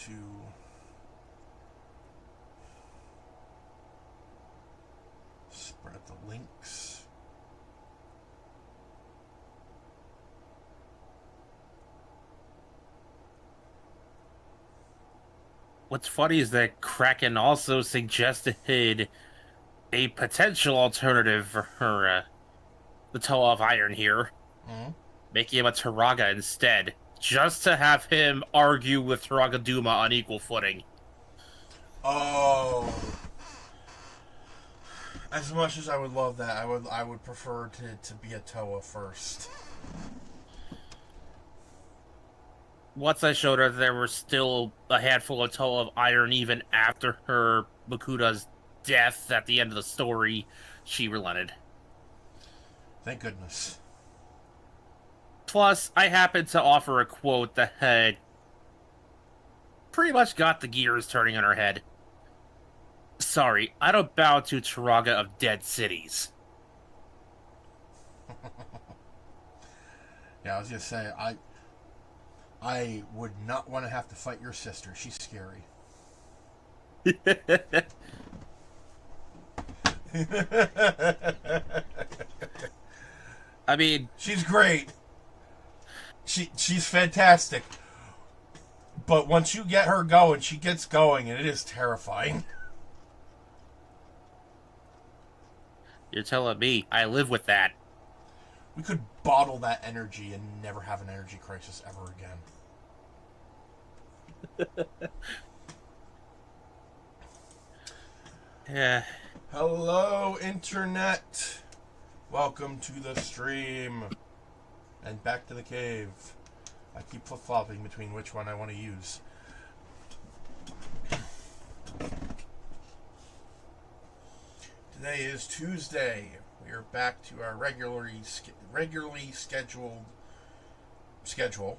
to spread the links. What's funny is that Kraken also suggested a potential alternative for the Toe of Iron here, Mm-hmm. making him a Turaga instead, just to have him argue with Turaga Duma on equal footing. Oh, as much as I would love that, I would prefer to be a Toa first. Once I showed her there were still a handful of Toe of Iron even after her Makuda's death at the end of the story, she relented. Thank goodness. Plus, I happened to offer a quote that had pretty much got the gears turning in her head. Sorry, I don't bow to Turaga of dead cities. Yeah, I was gonna say I would not want to have to fight your sister. She's scary. I mean, she's great. She's fantastic. But once you get her going, she gets going, and it is terrifying. you're telling me I live with that. We could bottle that energy and never have an energy crisis ever again. Yeah. Hello, Internet. Welcome to the stream. And back to the cave. I keep flip-flopping between which one I want to use. Today is Tuesday. We are back to our regularly scheduled schedule.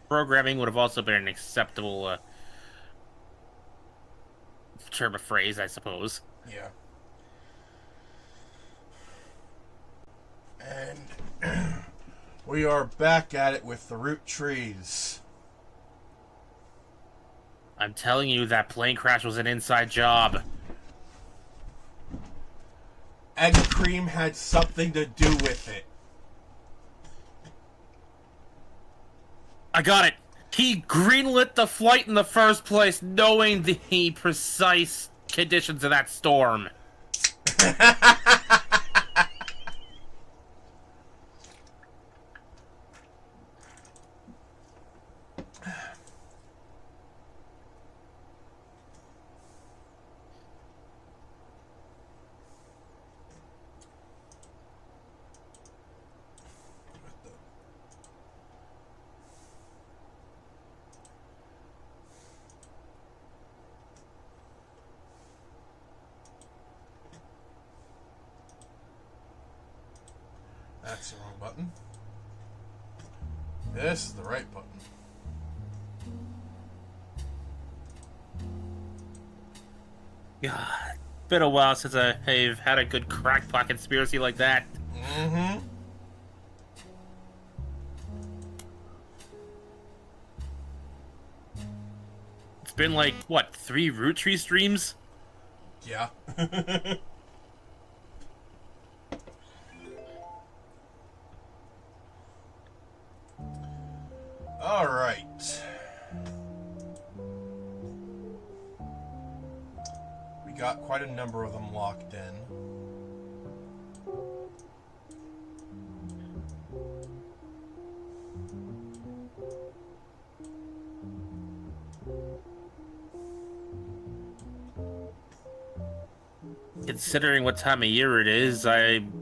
Programming would have also been an acceptable term of phrase, I suppose. Yeah. And we are back at it with the Roottrees. I'm telling you that plane crash was an inside job. Egg cream had something to do with it. I got it. He greenlit the flight in the first place, knowing the precise conditions of that storm. That's the wrong button. This is the right button. God, been a while since I've had a good crackpot conspiracy like that. Mm-hmm. It's been like, what, 3 Roottrees streams? Yeah. All right. We got quite a number of them locked in. Considering what time of year it is, I'm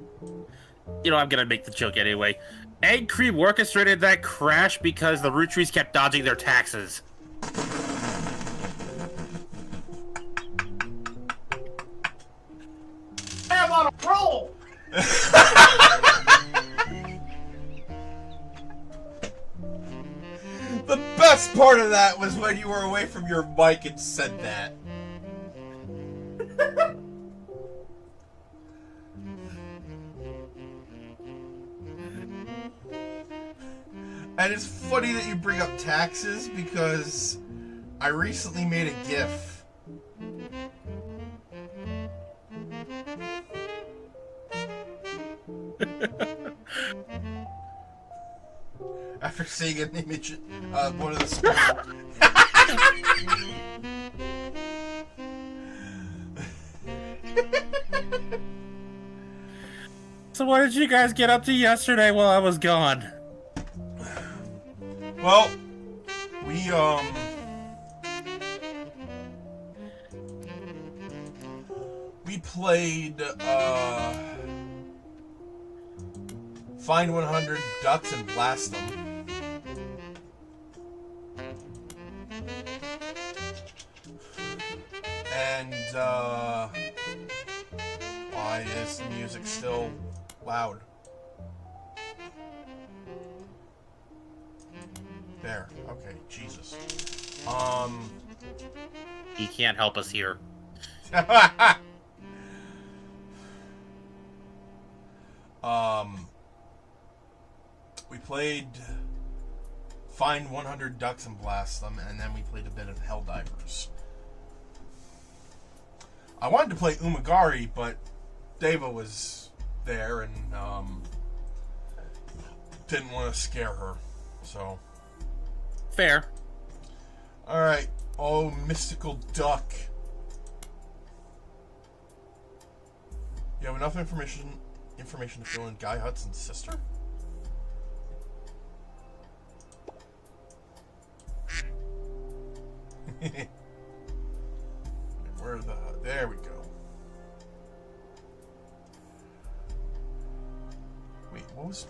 gonna make the joke anyway. Egg Cream orchestrated that crash because the Roottrees kept dodging their taxes. I'm on a roll! The best part of that was when you were away from your mic and said that. And it's funny that you bring up taxes because I recently made a GIF. After seeing an image of one of the school. So what did you guys get up to yesterday while I was gone? Well, we played Find 100 ducks and blast them. And why is the music still loud? There. Okay, Jesus. He can't help us here. We played Find 100 ducks and blast them, and then we played a bit of Helldivers. I wanted to play Umagari, but Deva was there and didn't want to scare her, so. Fair. Alright. Oh, mystical duck. You have enough information to fill in Guy Hudson's sister? There we go. Wait, what was...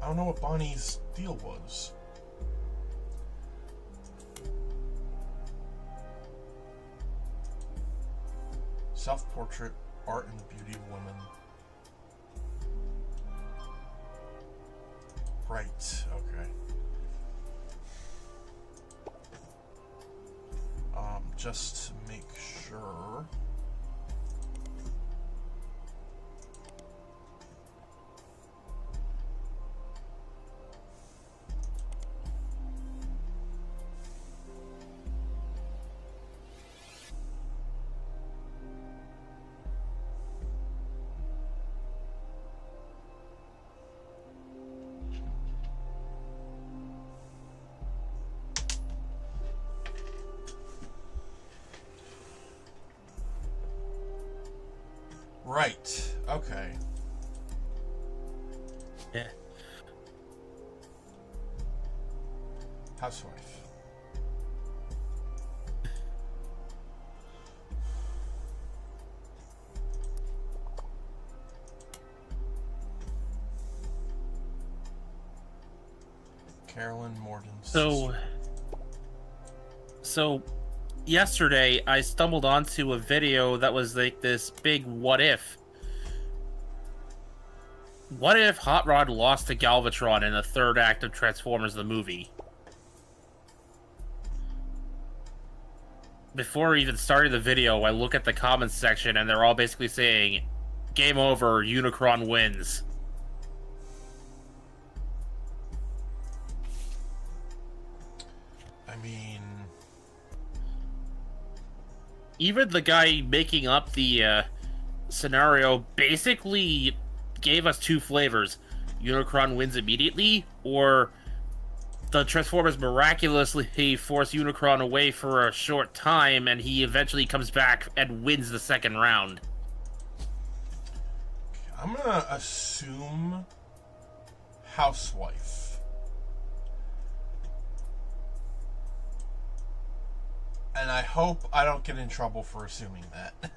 I don't know what Bonnie's deal was. Self-portrait, art and the beauty of women. Right, okay. Just to make sure. Right. Okay. Yeah. Housewife. Carolyn Morton. So yesterday I stumbled onto a video that was like this big what if. What if Hot Rod lost to Galvatron in the third act of Transformers the movie? Before even starting the video, I look at the comments section and they're all basically saying, "Game over, Unicron wins." I mean... Even the guy making up the scenario basically gave us two flavors. Unicron wins immediately, or the Transformers miraculously force Unicron away for a short time and he eventually comes back and wins the second round. I'm gonna assume housewife. And I hope I don't get in trouble for assuming that.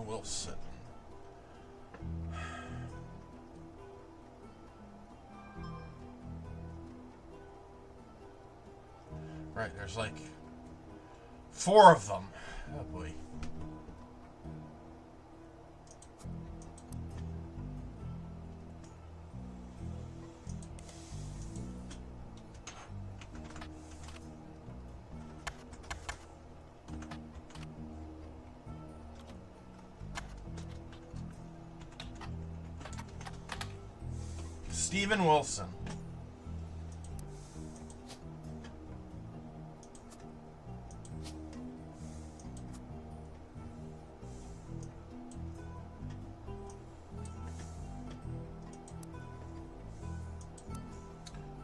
Wilson. Right. Alright, there's like 4 of them. Oh boy. Steven Wilson.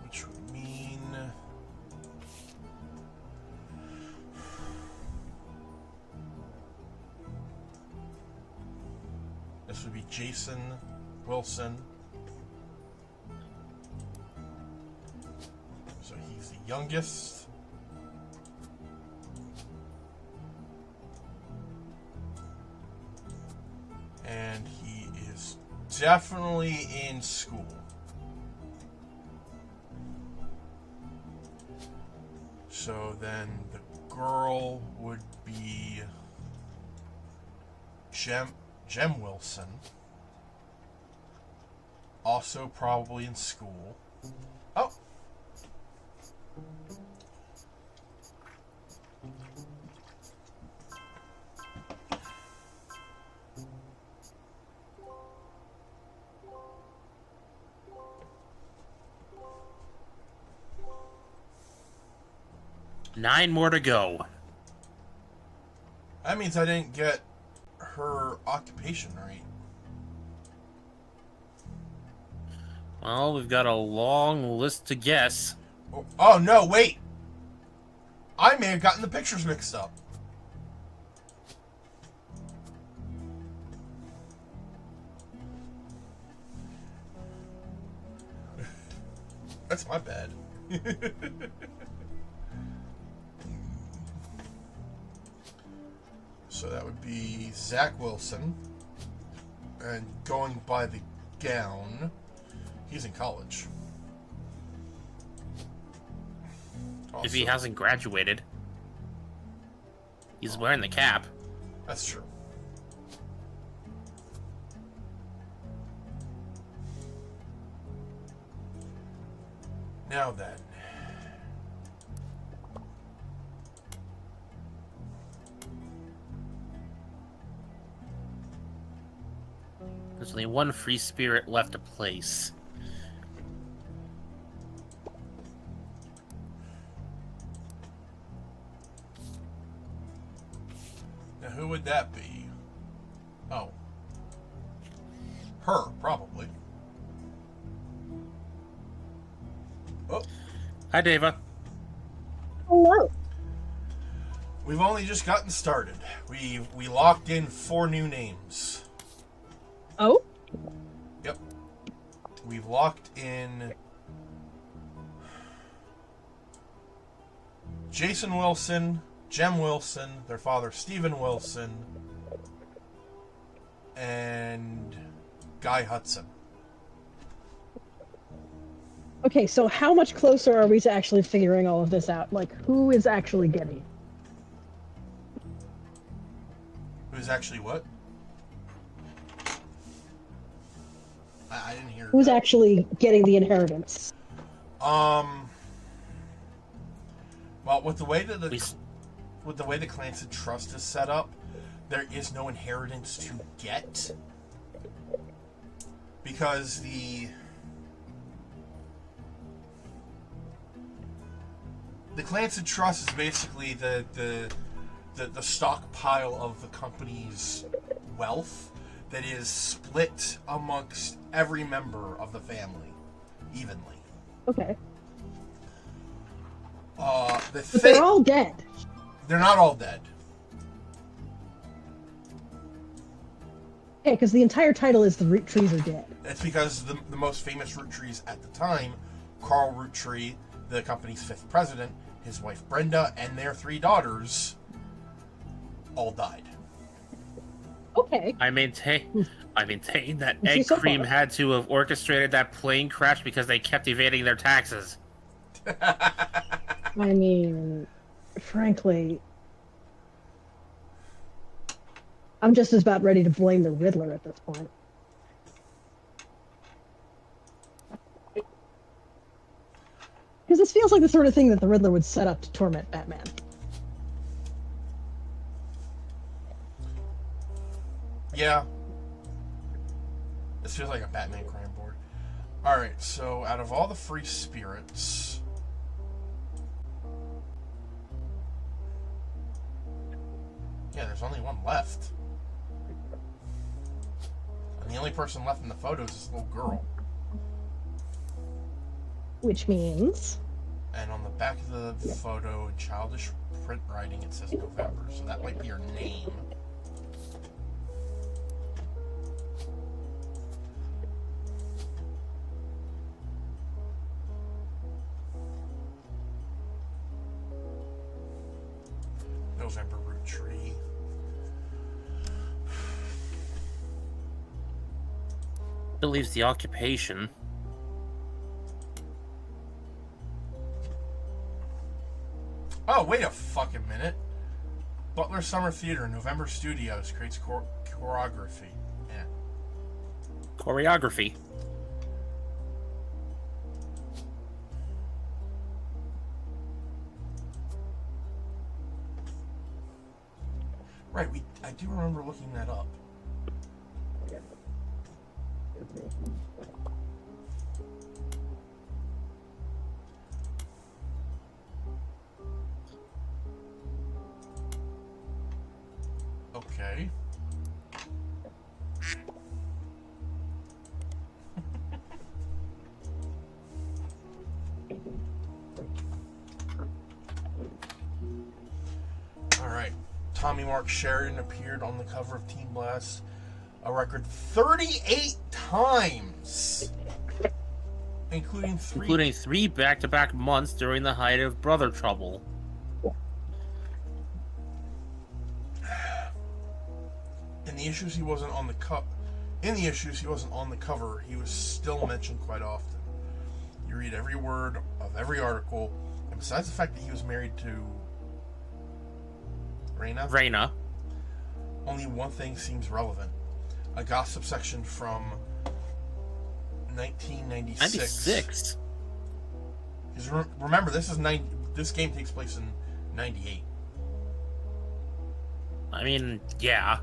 Which would mean this would be Jason Wilson. So he's the youngest. And he is definitely in school. So then the girl would be Jem Wilson. Also probably in school. Oh! Nine more to go. That means I didn't get her occupation right. Well, we've got a long list to guess. Oh no, wait! I may have gotten the pictures mixed up. That's my bad. So that would be Zach Wilson. And going by the gown, he's in college. If he Also- hasn't graduated. He's wearing the cap. That's true. Now then. There's only one free spirit left to place. Now who would that be? Oh. Her, probably. Oh. Hi, Deva. Hello. We've only just gotten started. We locked in 4 new names. Oh? Yep. We've locked in Jason Wilson, Jem Wilson, their father Steven Wilson, and Guy Hudson. Okay, so how much closer are we to actually figuring all of this out? Like, who is actually getting? Who's actually what? I didn't hear. Who's that. actually getting the inheritance? Well, with the way that the Clancy Trust is set up, there is no inheritance to get because the Clancy Trust is basically the stockpile of the company's wealth that is split amongst every member of the family evenly. Okay. But They're all dead. They're not all dead. Yeah, because the entire title is The Roottrees Are Dead. It's because the most famous Roottrees at the time, Carl Roottree, the company's 5th president, his wife Brenda, and their 3 daughters all died. Okay. I maintain that See, Egg so Cream far. had to have orchestrated that plane crash because they kept evading their taxes. I mean, frankly, I'm just as about ready to blame the Riddler at this point. Because this feels like the sort of thing that the Riddler would set up to torment Batman. Yeah. This feels like a Batman crime board. Alright, so out of all the free spirits... Yeah, there's only one left. And the only person left in the photo is this little girl. Which means... And on the back of the photo, in childish print writing, it says November. So that might be her name. November Roottree. Believes the occupation. Oh, wait a fucking minute. Butler Summer Theater, November Studios, creates choreography. Yeah. Choreography. Right, I do remember looking that up. Okay. Alright. Tommy Mark Sheridan appeared on the cover of Team Blast a record 38 times. Including three back-to-back months during the height of Brother Trouble. In the issues he wasn't on the cover, he was still mentioned quite often. You read every word of every article, and besides the fact that he was married to Raina, only one thing seems relevant. A gossip section from 1996. 96? Because remember, this game takes place in 98. I mean, yeah.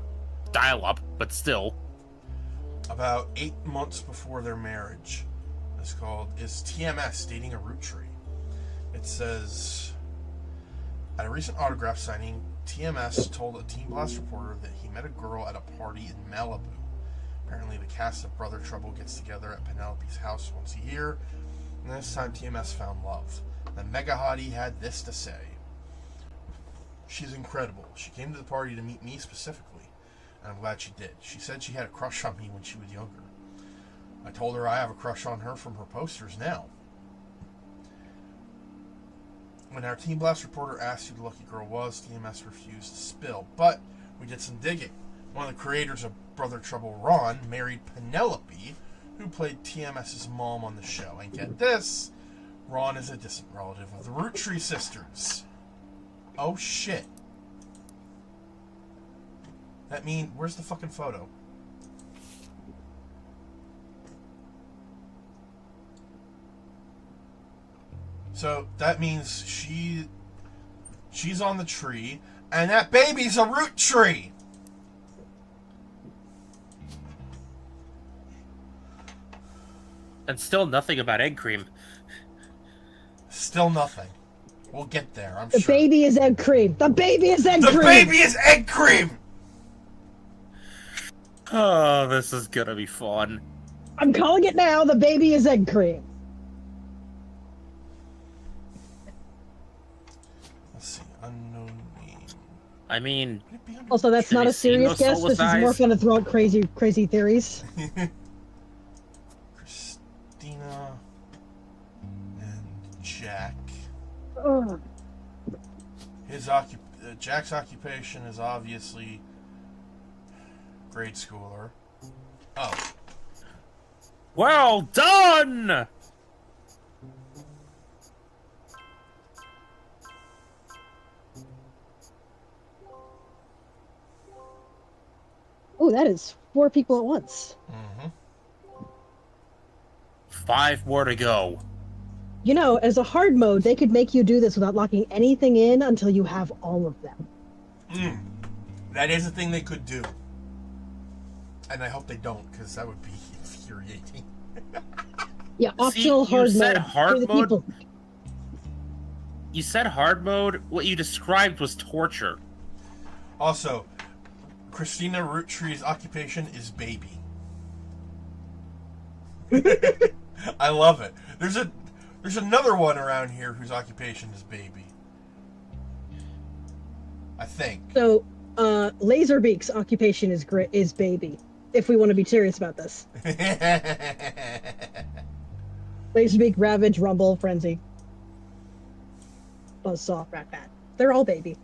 Dial-up, but still. About 8 months before their marriage. It's called, Is TMS Dating a Roottree? It says, at a recent autograph signing, TMS told a Team Blast reporter that he met a girl at a party in Malibu. Apparently the cast of Brother Trouble gets together at Penelope's house once a year, and this time TMS found love. The mega hottie had this to say. She's incredible. She came to the party to meet me specifically, and I'm glad she did. She said she had a crush on me when she was younger. I told her I have a crush on her from her posters now. When our Team Blast reporter asked who the lucky girl was, TMS refused to spill, but we did some digging. One of the creators of Brother Trouble, Ron, married Penelope, who played TMS's mom on the show. And get this, Ron is a distant relative of the Roottree sisters. Oh shit. That means, where's the fucking photo? So that means she's on the tree, and that baby's a Roottree. And still nothing about egg cream. Still nothing. We'll get there, I'm sure. The baby is egg cream. The baby is egg cream. The baby is egg cream. Oh, this is gonna be fun. I'm calling it now. The baby is egg cream. Let's see. Unknown name. I mean... Also, that's not a serious guess. This is more fun to throw out crazy theories. Christina and Jack. Ugh. Jack's occupation is obviously grade schooler. Oh. Well done! Oh, that is 4 people at once. Mm-hmm. 5 more to go. You know, as a hard mode, they could make you do this without locking anything in until you have all of them. That is a thing they could do. And I hope they don't, because that would be infuriating. Yeah, optional See, hard you said mode. hard for the mode? people. You said hard mode? What you described was torture. Also, Christina Roottree's occupation is baby. I love it. There's another one around here whose occupation is baby. I think. So, Laserbeak's occupation is baby. If we want to be serious about this, Laserbeak, Ravage, Rumble, Frenzy, Buzzsaw, Rat-Bat—they're all baby.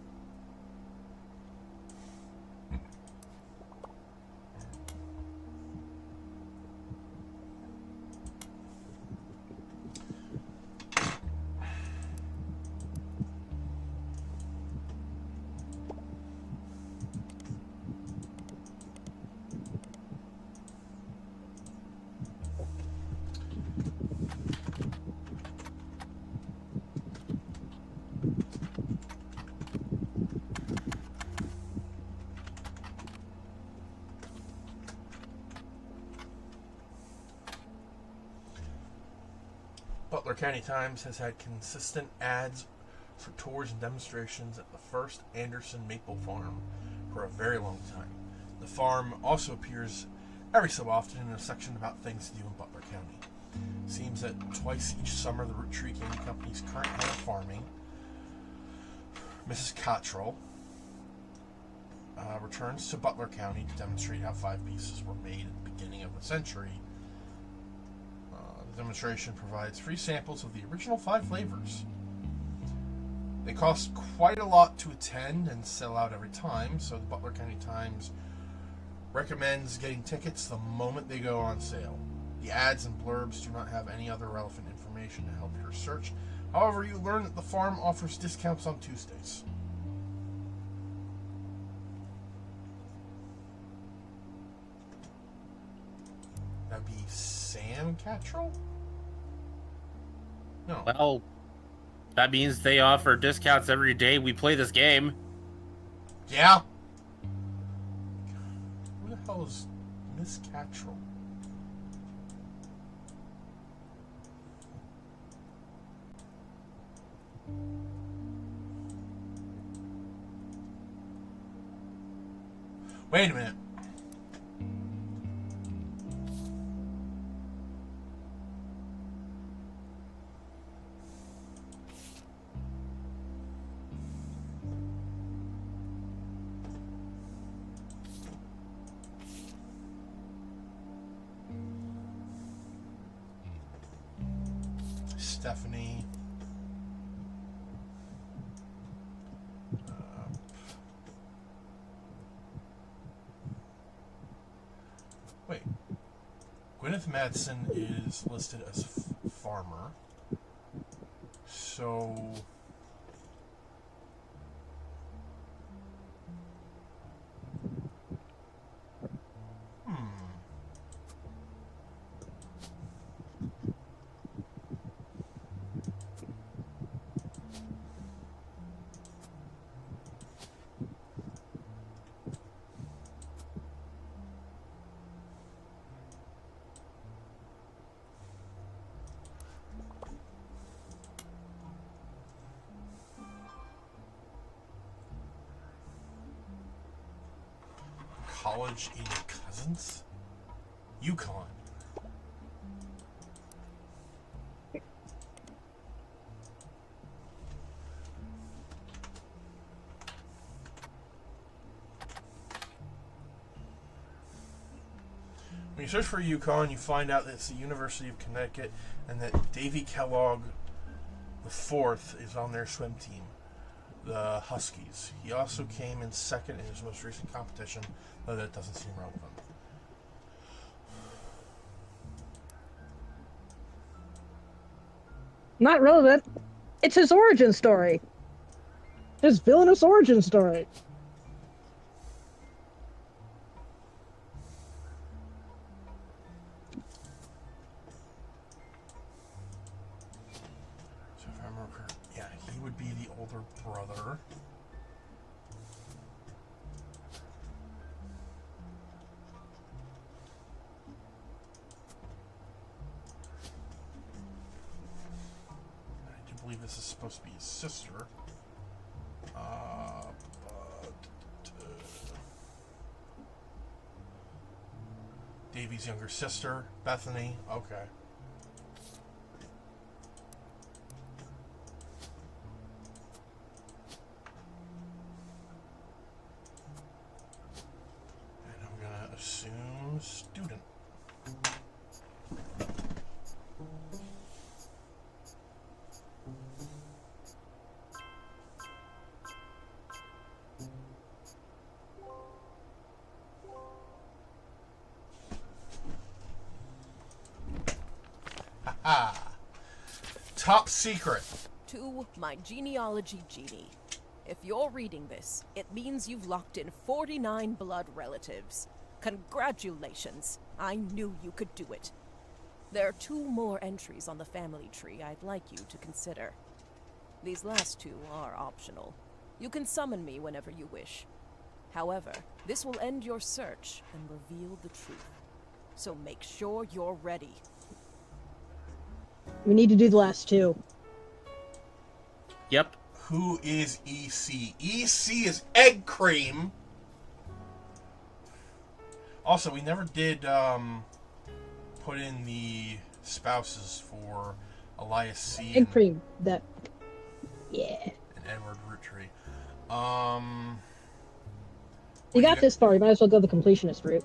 Butler County Times has had consistent ads for tours and demonstrations at the first Anderson Maple Farm for a very long time. The farm also appears every so often in a section about things to do in Butler County. It seems that twice each summer the Roottree Candy Company's current head of farming, Mrs. Cottrell, returns to Butler County to demonstrate how 5 pieces were made at the beginning of the century. The demonstration provides free samples of the original 5 flavors. They cost quite a lot to attend and sell out every time, so the Butler County Times recommends getting tickets the moment they go on sale. The ads and blurbs do not have any other relevant information to help your search. However, you learn that the farm offers discounts on Tuesdays. That'd be Sam Cattrall? No. Well, that means they offer discounts every day we play this game. Yeah? Who the hell is Miss Cattrall? Wait a minute. Stephanie. Wait. Gwyneth Madsen is listed as farmer. So... college-age cousins? Yukon. When you search for Yukon, you find out that it's the University of Connecticut and that Davy Kellogg IV is on their swim team, the Huskies. He also came in second in his most recent competition, though that doesn't seem relevant. Not relevant. It's his origin story. His villainous origin story. brother. I do believe this is supposed to be his sister. Davy's younger sister, Bethany. Okay. And I'm gonna assume student. Top secret. To my genealogy genie. If you're reading this, it means you've locked in 49 blood relatives. Congratulations. I knew you could do it. There are 2 more entries on the family tree I'd like you to consider. These last 2 are optional. You can summon me whenever you wish. However, this will end your search and reveal the truth. So make sure you're ready. We need to do the last 2. Yep. Who is EC? EC is egg cream. Also, we never did put in the spouses for Elias C. Egg cream. That. Yeah. And Edward Roottree. You got this far. You might as well go the completionist route.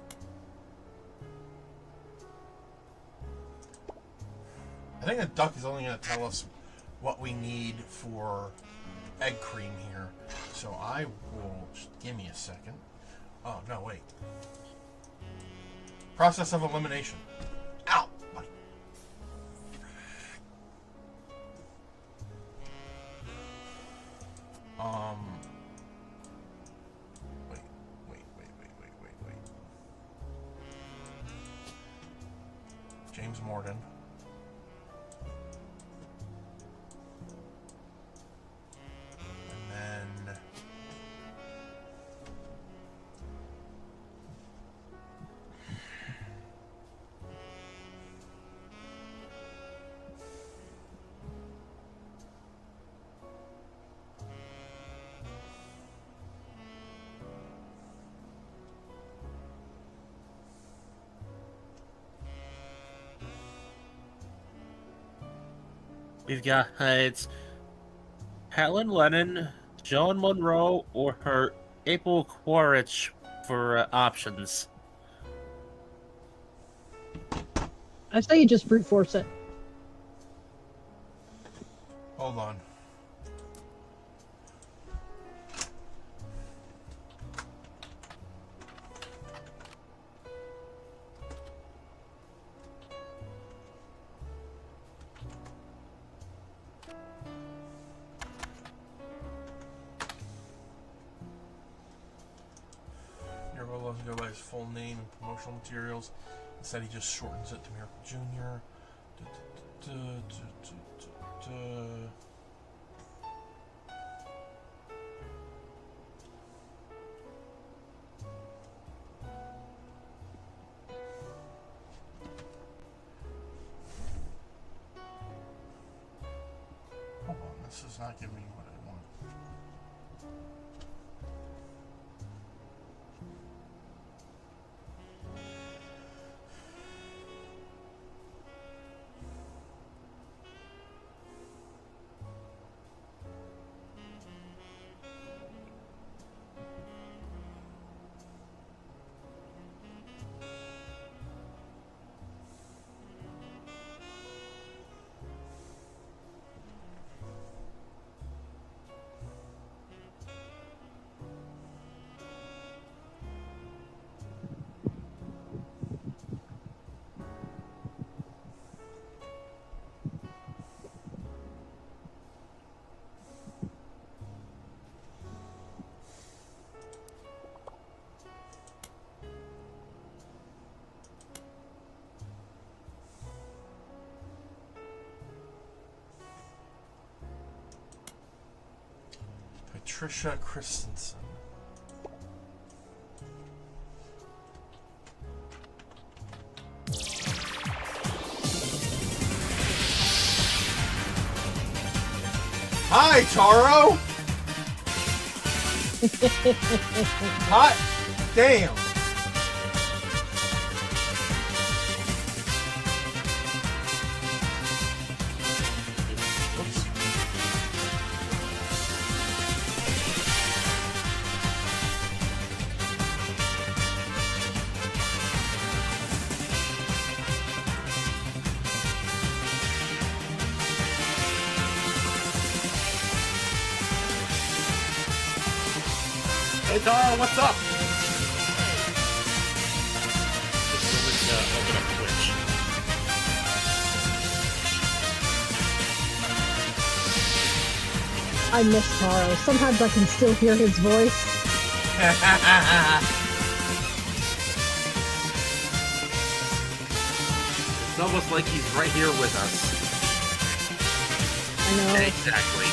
I think the duck is only going to tell us what we need for egg cream here. So I will... Just give me a second. Oh, no, wait. Process of elimination. Ow! Buddy. Wait. James Morden. We've got it's Helen Lennon, Joan Monroe, or her April Quaritch for options. I say you just brute force it. Hold on. Doesn't go by his full name and promotional materials. Instead, he just shortens it to Miracle Jr. Hold on, this is not giving me what I want. Patricia Christensen. Hi, Taro! Hot damn! Oops. Hey Taro, what's up? Just open up Twitch. I miss Taro. Sometimes I can still hear his voice. It's almost like he's right here with us. I know. Exactly.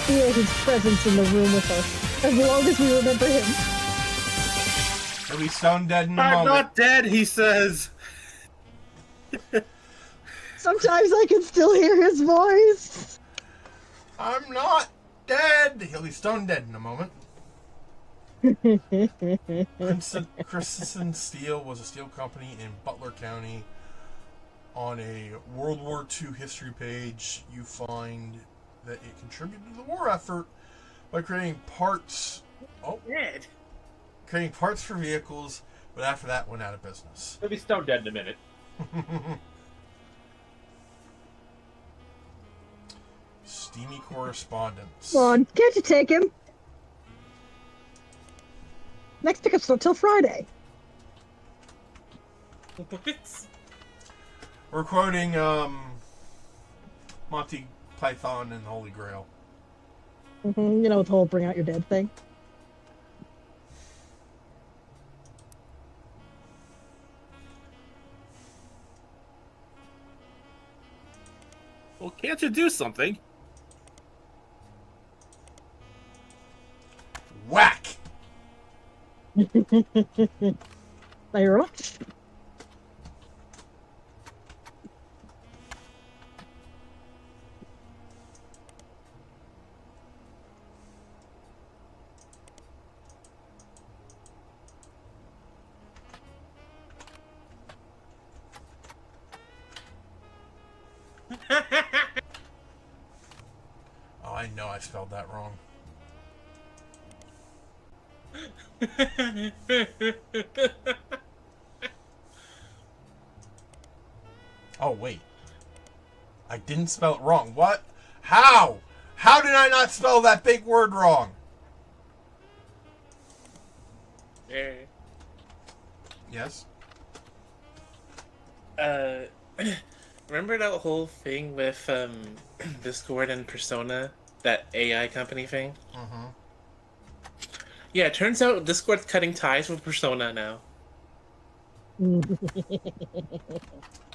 Feel his presence in the room with us. As long as we remember him. He'll be stone dead in a I'm moment. not dead, he says. Sometimes I can still hear his voice. I'm not dead! He'll be stone dead in a moment. Christensen Steel was a steel company in Butler County. On a World War II history page, you find that it contributed to the war effort by creating parts. Dead. Creating parts for vehicles, but after that went out of business. He'll be stone dead in a minute. Steamy correspondence. Come on, can't you take him? Next pickup's not till Friday. We're quoting Monty Python and the Holy Grail. You know, the whole bring out your dead thing. Well, can't you do something? Whack! Now you're off. Oh, I know I spelled that wrong. Oh, wait. I didn't spell it wrong. What? How? How did I not spell that big word wrong? Yes? Remember that whole thing with Discord and Persona? That AI company thing? Mm-hmm. Yeah, it turns out Discord's cutting ties with Persona now.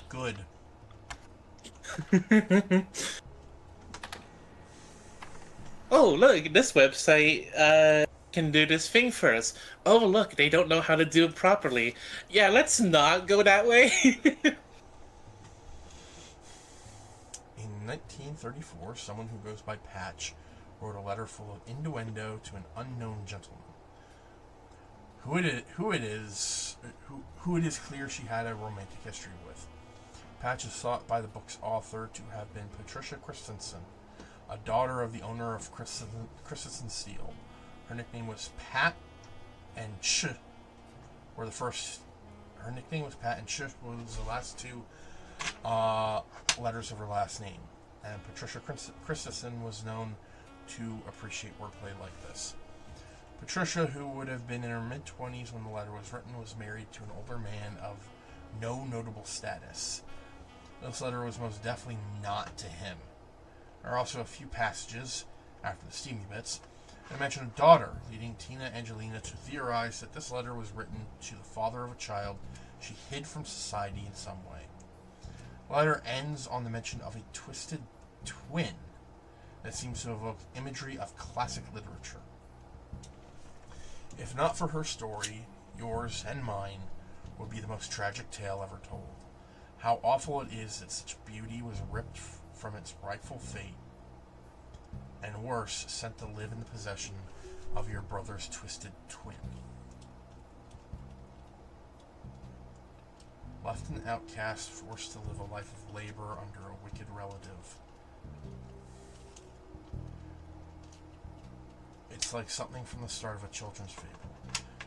Good. Oh, look, this website can do this thing for us. Oh, look, they don't know how to do it properly. Yeah, let's not go that way. In 1934, someone who goes by Patch wrote a letter full of innuendo to an unknown gentleman. Who it is clear she had a romantic history with. Patch is thought by the book's author to have been Patricia Christensen, a daughter of the owner of Christensen Steel. Her nickname was Pat, and Ch were the first. Her nickname was Pat, and Ch was the last two letters of her last name. And Patricia Christensen was known to appreciate wordplay like this. Patricia, who would have been in her mid-20s when the letter was written, was married to an older man of no notable status. This letter was most definitely not to him. There are also a few passages, after the steamy bits, that mention a daughter, leading Tina Angelina to theorize that this letter was written to the father of a child she hid from society in some way. The letter ends on the mention of a twisted twin, that seems to evoke imagery of classic literature. If not for her story, yours and mine would be the most tragic tale ever told. How awful it is that such beauty was ripped from its rightful fate, and worse, sent to live in the possession of your brother's twisted twin. Left an outcast, forced to live a life of labor under a wicked relative. It's like something from the start of a children's fable.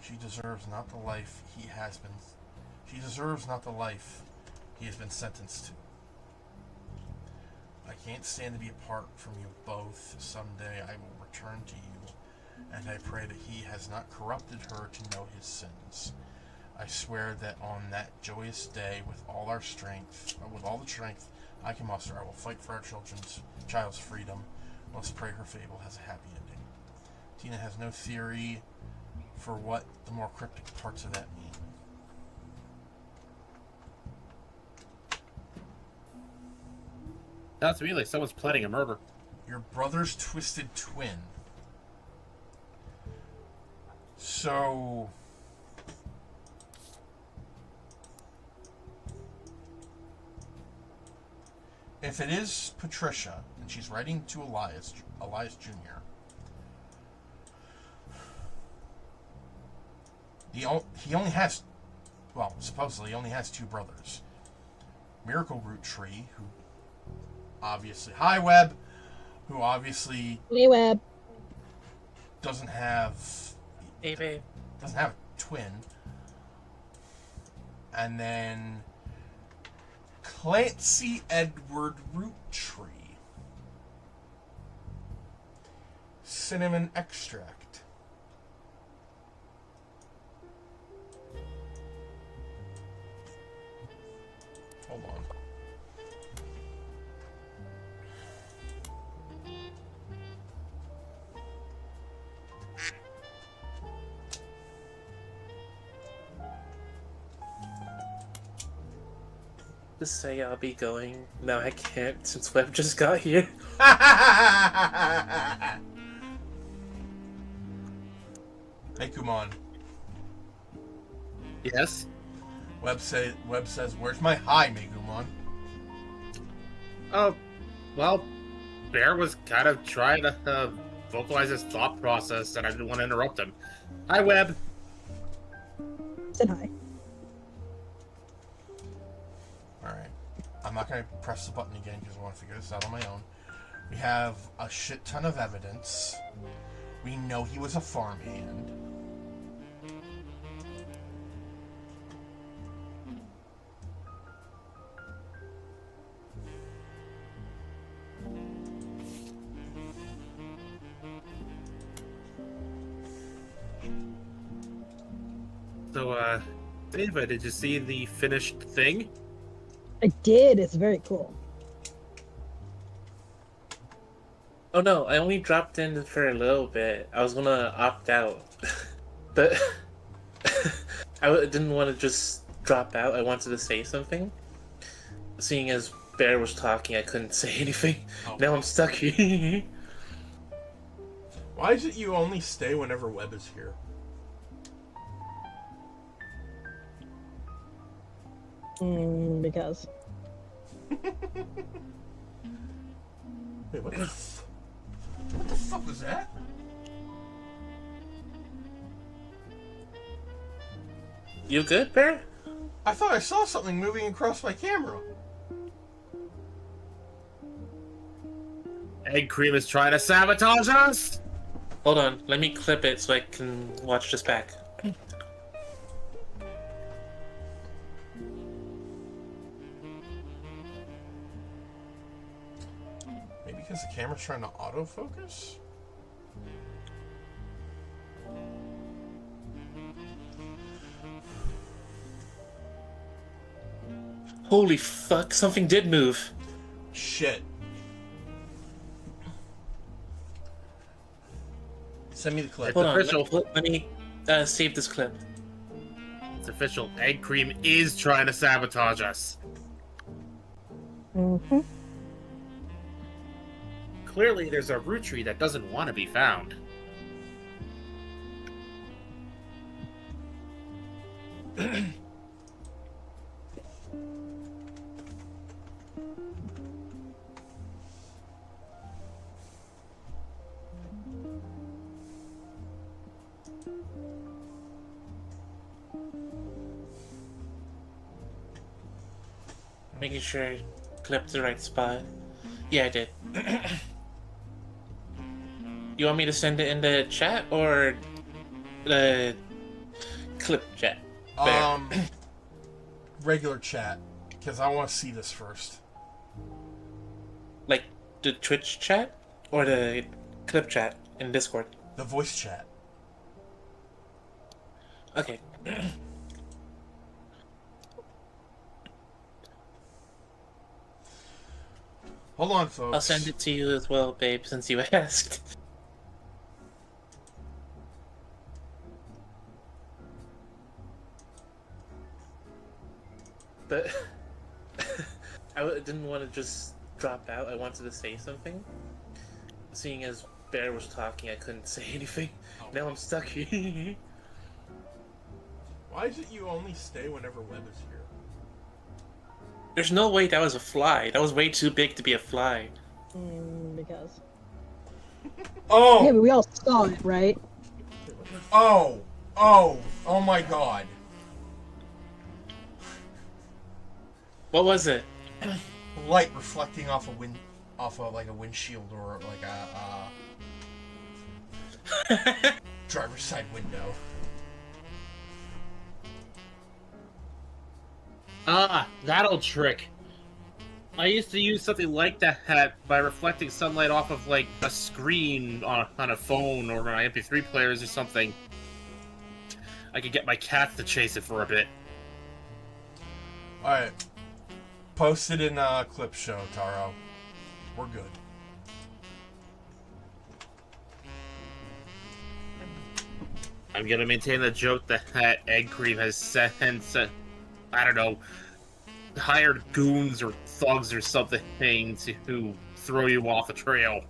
She deserves not the life he has been. She deserves not the life he has been sentenced to. I can't stand to be apart from you both. Someday I will return to you, and I pray that he has not corrupted her to know his sins. I swear that on that joyous day, with all the strength I can muster, I will fight for our child's freedom. Let's pray her fable has a happy ending. Tina has no theory for what the more cryptic parts of that mean. Sounds to me like someone's planning a murder. Your brother's twisted twin. So... if it is Patricia, and she's writing to Elias Jr., he only has, well, supposedly he only has two brothers. Miracle Roottree, who obviously, hi Webb, who obviously Hey, Webb. doesn't have Baby. doesn't have a twin. And then Clancy Edward Roottree. Cinnamon extract. Hold on. Just say I'll be going. No, I can't since Webb just got here. Hey, Kumon. Yes? Webb says, "Where's my hi, Megumon?" Oh, well, Bear was kind of trying to vocalize his thought process, and I didn't want to interrupt him. Hi, Webb. Said hi. Alright. I'm not going to press the button again because I want to figure this out on my own. We have a shit ton of evidence. We know he was a farmhand. So, David, did you see the finished thing? I did. It's very cool. Oh no, I only dropped in for a little bit. I was gonna opt out. But didn't want to just drop out. I wanted to say something. Seeing as Bear was talking, I couldn't say anything. Oh. Now I'm stuck here. Why is it you only stay whenever Webb is here? Because. Wait, what the fuck was that? You good, Bear? I thought I saw something moving across my camera. Egg Cream is trying to sabotage us? Hold on, let me clip it so I can watch this back. Maybe because the camera's trying to autofocus? Holy fuck, something did move. Shit. Send me the clip. Hold on, official. let me save this clip. It's official. Egg Cream is trying to sabotage us. Mm-hmm. clearly there's a Roottree that doesn't want to be found. Making sure I clipped the right spot. Yeah, I did. You want me to send it in the chat or the clip chat? There. Regular chat, because I want to see this first. Like the Twitch chat or the clip chat in Discord? The voice chat. Okay. Hold on, folks. I'll send it to you as well, babe, since you asked. But didn't want to just drop out. I wanted to say something. Seeing as Bear was talking, I couldn't say anything. Now I'm stuck here. Why is it you only stay whenever Web is here? There's no way that was a fly. That was way too big to be a fly. Because. Oh! Yeah, but we all saw it, right? Oh! Oh! Oh my god. What was it? Light reflecting off like a windshield or like a driver's side window. Ah, that old trick. I used to use something like that by reflecting sunlight off of, like, a screen on a phone or my MP3 players or something. I could get my cats to chase it for a bit. Alright. Post it in clip show, Taro. We're good. I'm gonna maintain the joke that Egg Cream has sent, I don't know, hired goons or thugs or something to throw you off the trail.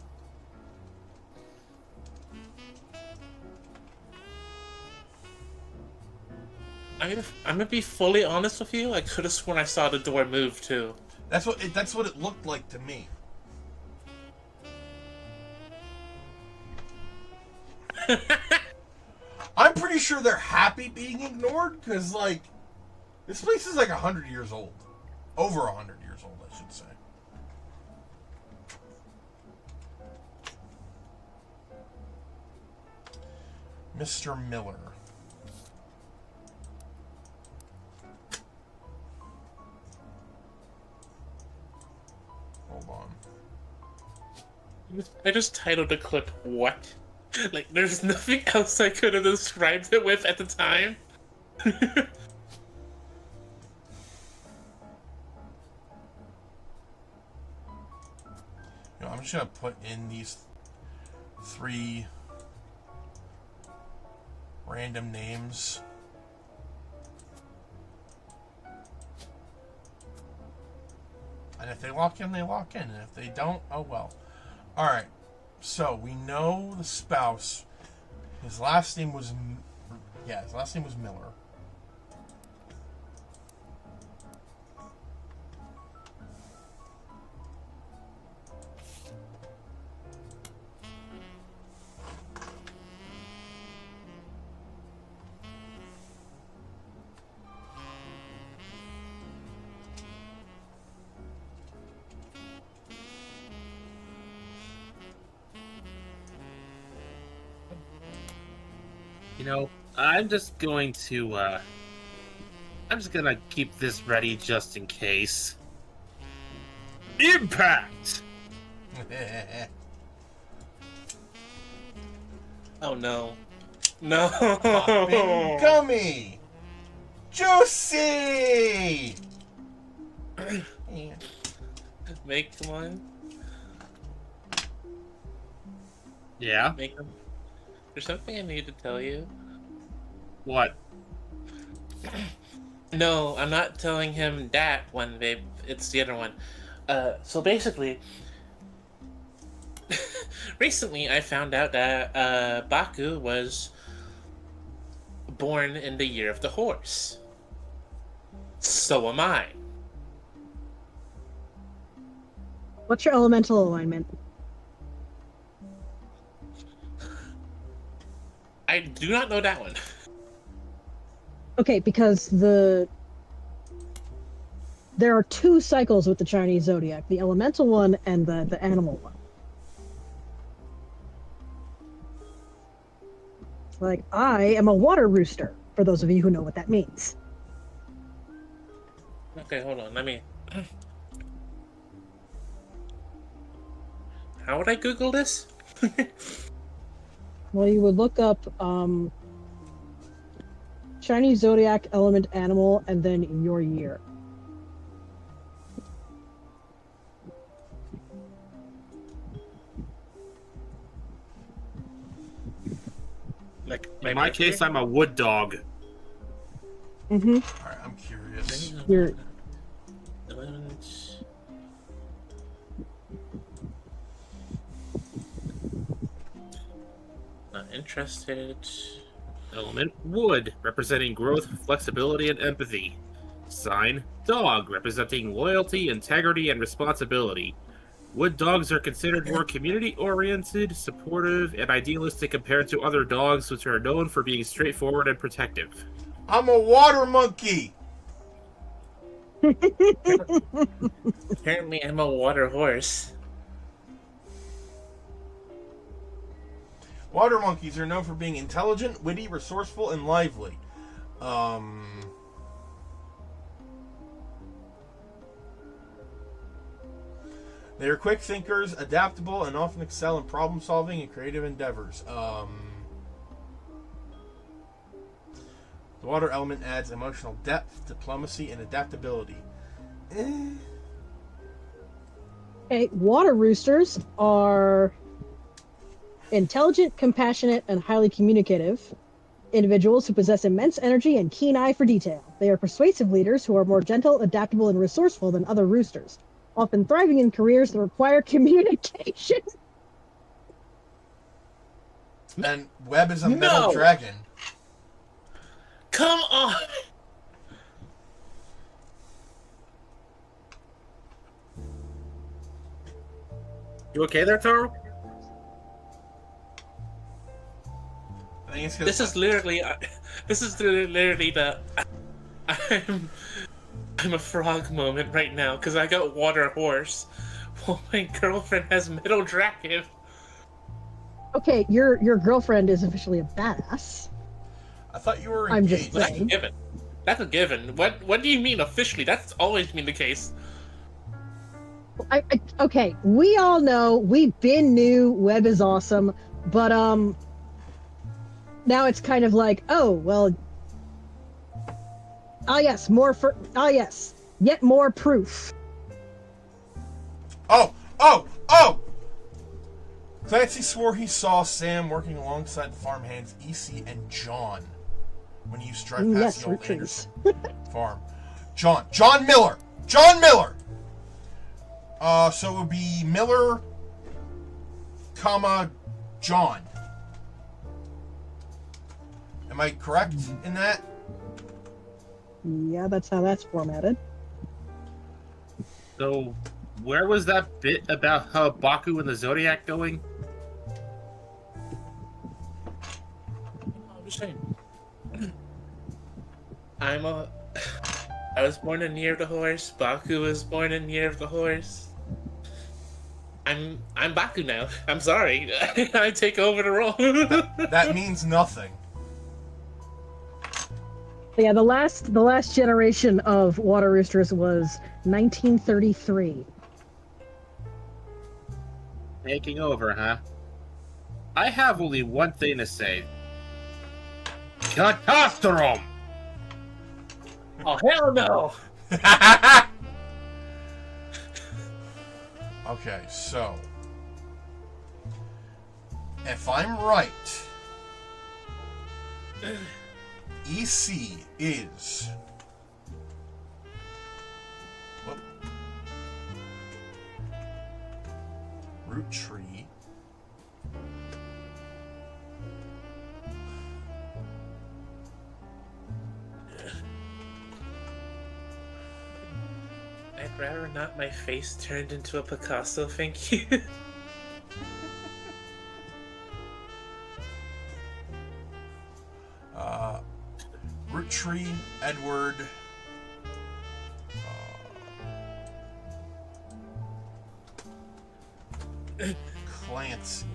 I'm gonna be fully honest with you. I could have sworn I saw the door move too. That's what it looked like to me. I'm pretty sure they're happy being ignored because, like, this place is like 100 years old. Over 100 years old, I should say. Mr. Miller. Hold on. I just titled the clip "What?" Like, there's nothing else I could have described it with at the time. You know, I'm just gonna put in these 3 random names. And if they lock in, they lock in. And if they don't, oh well. Alright. So, we know the spouse. His last name was... Yeah, his last name was Miller. You know, I'm just gonna keep this ready just in case. Impact! Oh no. No! Poppin' gummy! Juicy! Make one. Yeah? Make them. There's something I need to tell you. What? No, I'm not telling him that one, babe. It's the other one. So basically, Recently, I found out that Baku was born in the year of the horse. So am I. What's your elemental alignment? I do not know that one. Okay, because there are two cycles with the Chinese zodiac: the elemental one and the animal one. Like, I am a water rooster, for those of you who know what that means. Okay, hold on. Let me. How would I Google this? Well, you would look up Chinese zodiac element animal and then your year. Like In my case, I'm a wood dog. Mm-hmm. All right, I'm curious. You're Not interested. Element wood, representing growth, flexibility, and empathy. Sign dog, representing loyalty, integrity, and responsibility. Wood dogs are considered more community-oriented, supportive, and idealistic compared to other dogs, which are known for being straightforward and protective. I'm a water monkey. Apparently, I'm a water horse. Water monkeys are known for being intelligent, witty, resourceful, and lively. They are quick thinkers, adaptable, and often excel in problem solving and creative endeavors. The water element adds emotional depth, diplomacy, and adaptability. Okay, water roosters are intelligent, compassionate, and highly communicative individuals who possess immense energy and keen eye for detail. They are persuasive leaders who are more gentle, adaptable, and resourceful than other roosters, often thriving in careers that require communication. And Webb is a middle dragon. Come on! You okay there, Taro? I think it's 'cause This is literally the I'm a frog moment right now because I got water horse. Well, my girlfriend has middle dragon. Okay, your girlfriend is officially a badass. I thought you were I'm engaged. just That's a saying. given. That's a given. What do you mean officially? That's always been the case. Okay, we all know, we've been new, Webb is awesome, but now it's kind of like, oh, well, yes, yet more proof. Oh! Clancy swore he saw Sam working alongside the farmhands EC and John when he used to drive past Yes, the old Roottrees. Anderson farm. John Miller! So it would be Miller, comma, John. Am I correct in that? Yeah, that's how that's formatted. So, where was that bit about how Baku and the Zodiac going? I'm just saying. I was born in Year of the Horse. Baku was born in Year of the Horse. I'm Baku now. I'm sorry. I take over the role. That means nothing. Yeah, the last generation of water roosters was 1933. Taking over, huh? I have only one thing to say. Catastrophe! Oh hell no! Okay, so if I'm right, EC is whoop, Roottrees Rather not my face turned into a Picasso, thank you. Roottree, Edward. Clancy.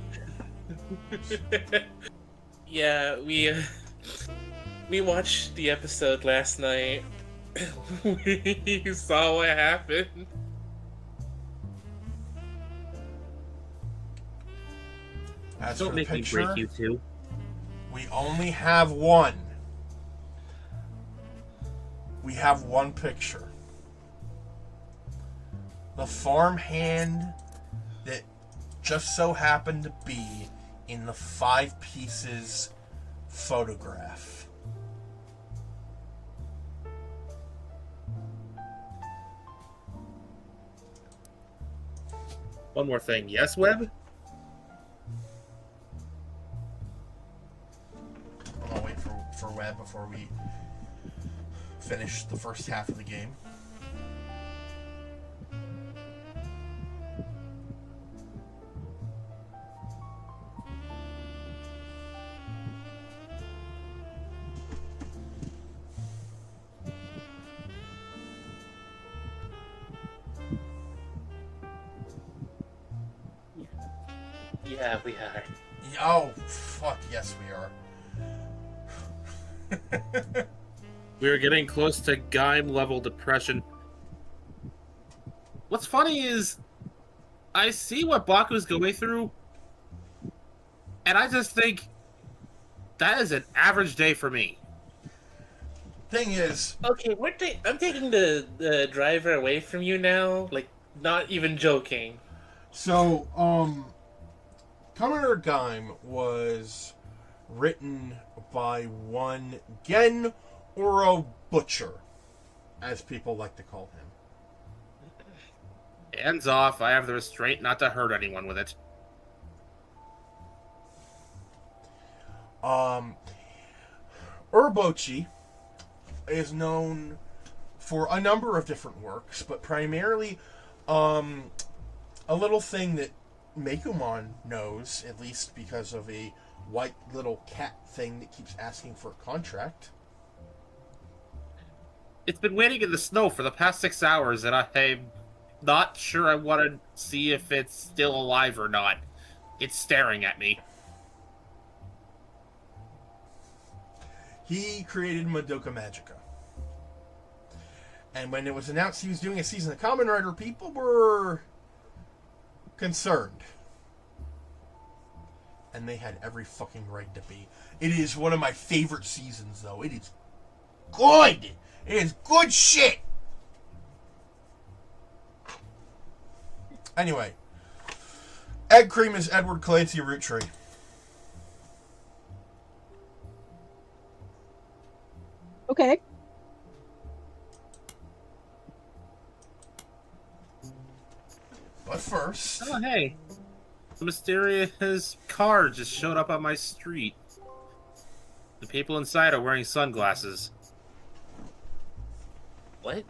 Yeah, we watched the episode last night. We saw what happened. As Don't for the make me picture, break you two. we only have one. We have one picture. The farmhand that just so happened to be in the 5 pieces photograph. One more thing. Yes, Webb? I'm gonna wait for Webb before we finish the first half of the game. Yeah, we are. Oh, fuck, yes we are. We are getting close to Gaim level depression. What's funny is, I see what Baku's going through, and I just think that is an average day for me. Thing is, Okay, I'm taking the driver away from you now. Like, not even joking. so, Commander Gaim was written by one Gen Oro Butcher, as people like to call him. Hands off, I have the restraint not to hurt anyone with it. Urobuchi is known for a number of different works, but primarily a little thing that Mekumon knows, at least because of a white little cat thing that keeps asking for a contract. It's been waiting in the snow for the past 6 hours, and I'm not sure I want to see if it's still alive or not. It's staring at me. He created Madoka Magica. And when it was announced he was doing a season of Kamen Rider, people were concerned. And they had every fucking right to be. It is one of my favorite seasons, though. It is good! It is good shit! Anyway. Egg Cream is Edward Clancy Roottree. Okay. But first... Oh, hey. A mysterious car just showed up on my street. The people inside are wearing sunglasses. What?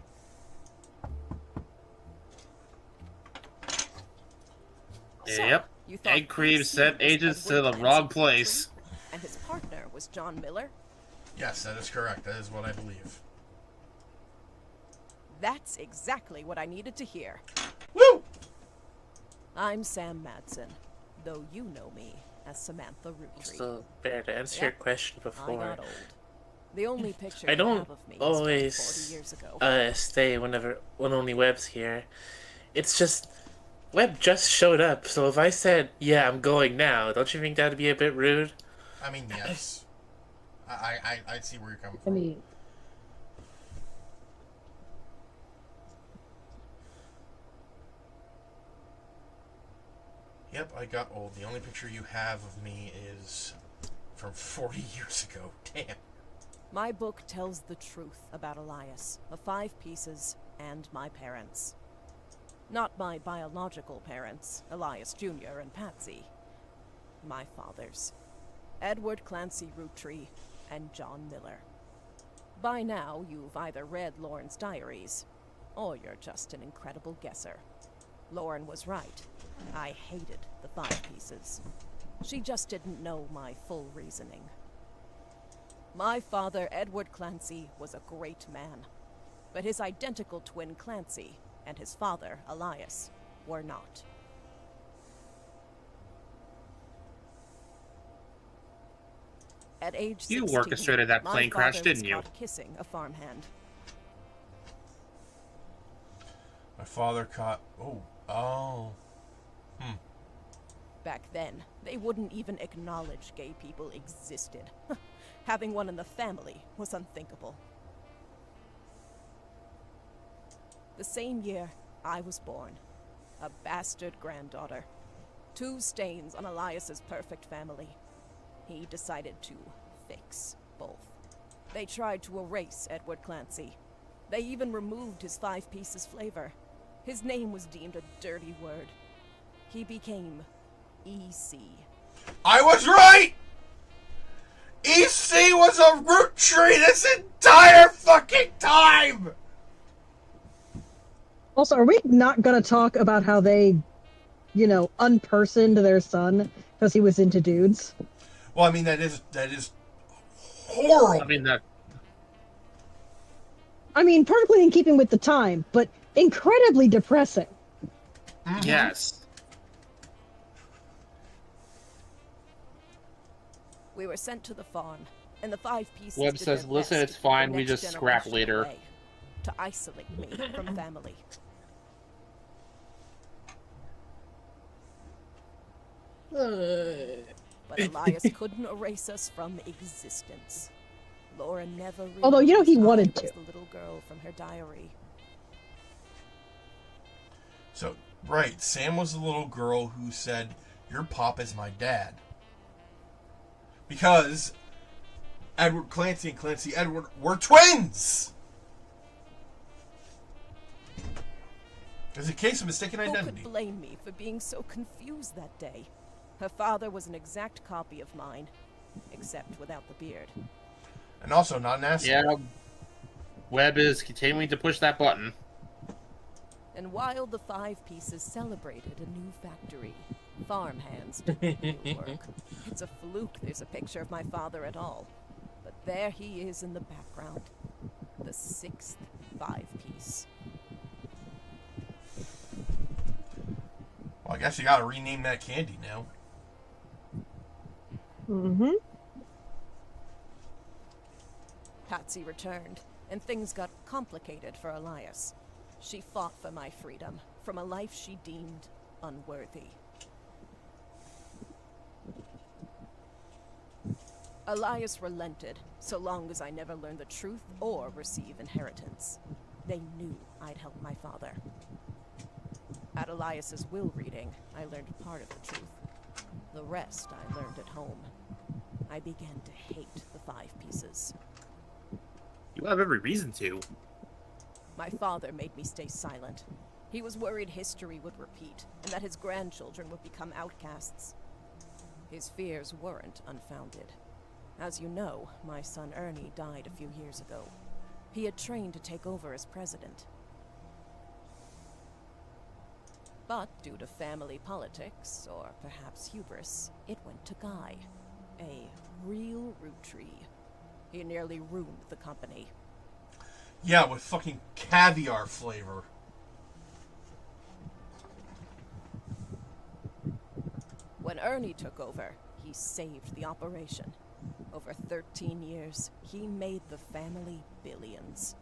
So, Yep. you thought Egg Cream Lucy sent was agents to Edward the wrong Clancy place. Roottree, and his partner was John Miller? Yes, that is correct. That is what I believe. That's exactly what I needed to hear. Woo! I'm Sam Madsen, though you know me as Samantha Roottree. So, Bear, to answer your question I before, got old. The only picture I you don't have of me is from 40 always years ago. stay when only Webb's here. It's just Webb just showed up, so if I said, "Yeah, I'm going now," don't you think that'd be a bit rude? I mean, yes. I see where you're coming I from. mean, Yep, I got old. The only picture you have of me is from 40 years ago. Damn. My book tells the truth about Elias, the 5 pieces, and my parents. Not my biological parents, Elias Jr. and Patsy. My fathers, Edward Clancy Roottree and John Miller. By now, you've either read Lorne's diaries, or you're just an incredible guesser. Lauren was right. I hated the 5 pieces. She just didn't know my full reasoning. My father, Edward Clancy, was a great man, but his identical twin Clancy and his father, Elias, were not. At age 16, You orchestrated that plane my crash, father didn't was you? caught kissing a farmhand. My father caught. Oh. Back then, they wouldn't even acknowledge gay people existed. Having one in the family was unthinkable. The same year, I was born. A bastard granddaughter. 2 stains on Elias's perfect family. He decided to fix both. They tried to erase Edward Clancy. They even removed his 5 pieces flavor. His name was deemed a dirty word. He became EC. I was right! EC was a root tree this entire fucking time! Also, are we not going to talk about how they, unpersoned their son because he was into dudes? Well, I mean, that is horrible. I mean, perfectly in keeping with the time, but incredibly depressing. Mm-hmm. Yes. We were sent to the farm, and the 5 pieces Webb did says, their "Listen, best it's to keep the fine, we next just scrap generation later." away, to isolate me from family. But Elias couldn't erase us from existence. Laura never realized Although, he I wanted was to. the little girl from her diary. So, right, Sam was the little girl who said, "Your pop is my dad." Because Edward Clancy and Clancy Edward were twins! There's a case of mistaken Who identity. could blame me for being so confused that day? Her father was an exact copy of mine, except without the beard. And also not an asshole. Yeah. Webb is continuing to push that button. And while the 5 pieces celebrated a new factory, farmhands did the real work. It's a fluke there's a picture of my father at all. But there he is in the background. The 6th 5 piece. Well, I guess you gotta rename that candy now. Mm-hmm. Patsy returned, and things got complicated for Elias. She fought for my freedom, from a life she deemed unworthy. Elias relented, so long as I never learned the truth or receive inheritance. They knew I'd help my father. At Elias's will reading, I learned part of the truth. The rest I learned at home. I began to hate the 5 pieces. You have every reason to. My father made me stay silent. He was worried history would repeat, and that his grandchildren would become outcasts. His fears weren't unfounded. As you know, my son Ernie died a few years ago. He had trained to take over as president. But due to family politics, or perhaps hubris, it went to Guy. A real Rootree. He nearly ruined the company. Yeah, with fucking caviar flavor. When Ernie took over, he saved the operation. Over 13 years, he made the family billions.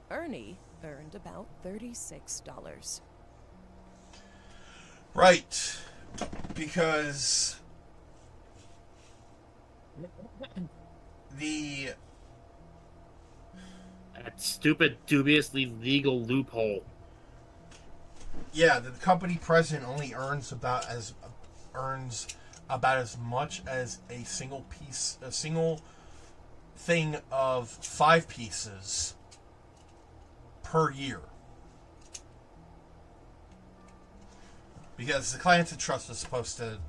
Ernie earned about $36. Right. Because the That stupid, dubiously legal loophole. the company president only earns about as much as a single thing of 5 pieces per year. Because the clients of trust is supposed to,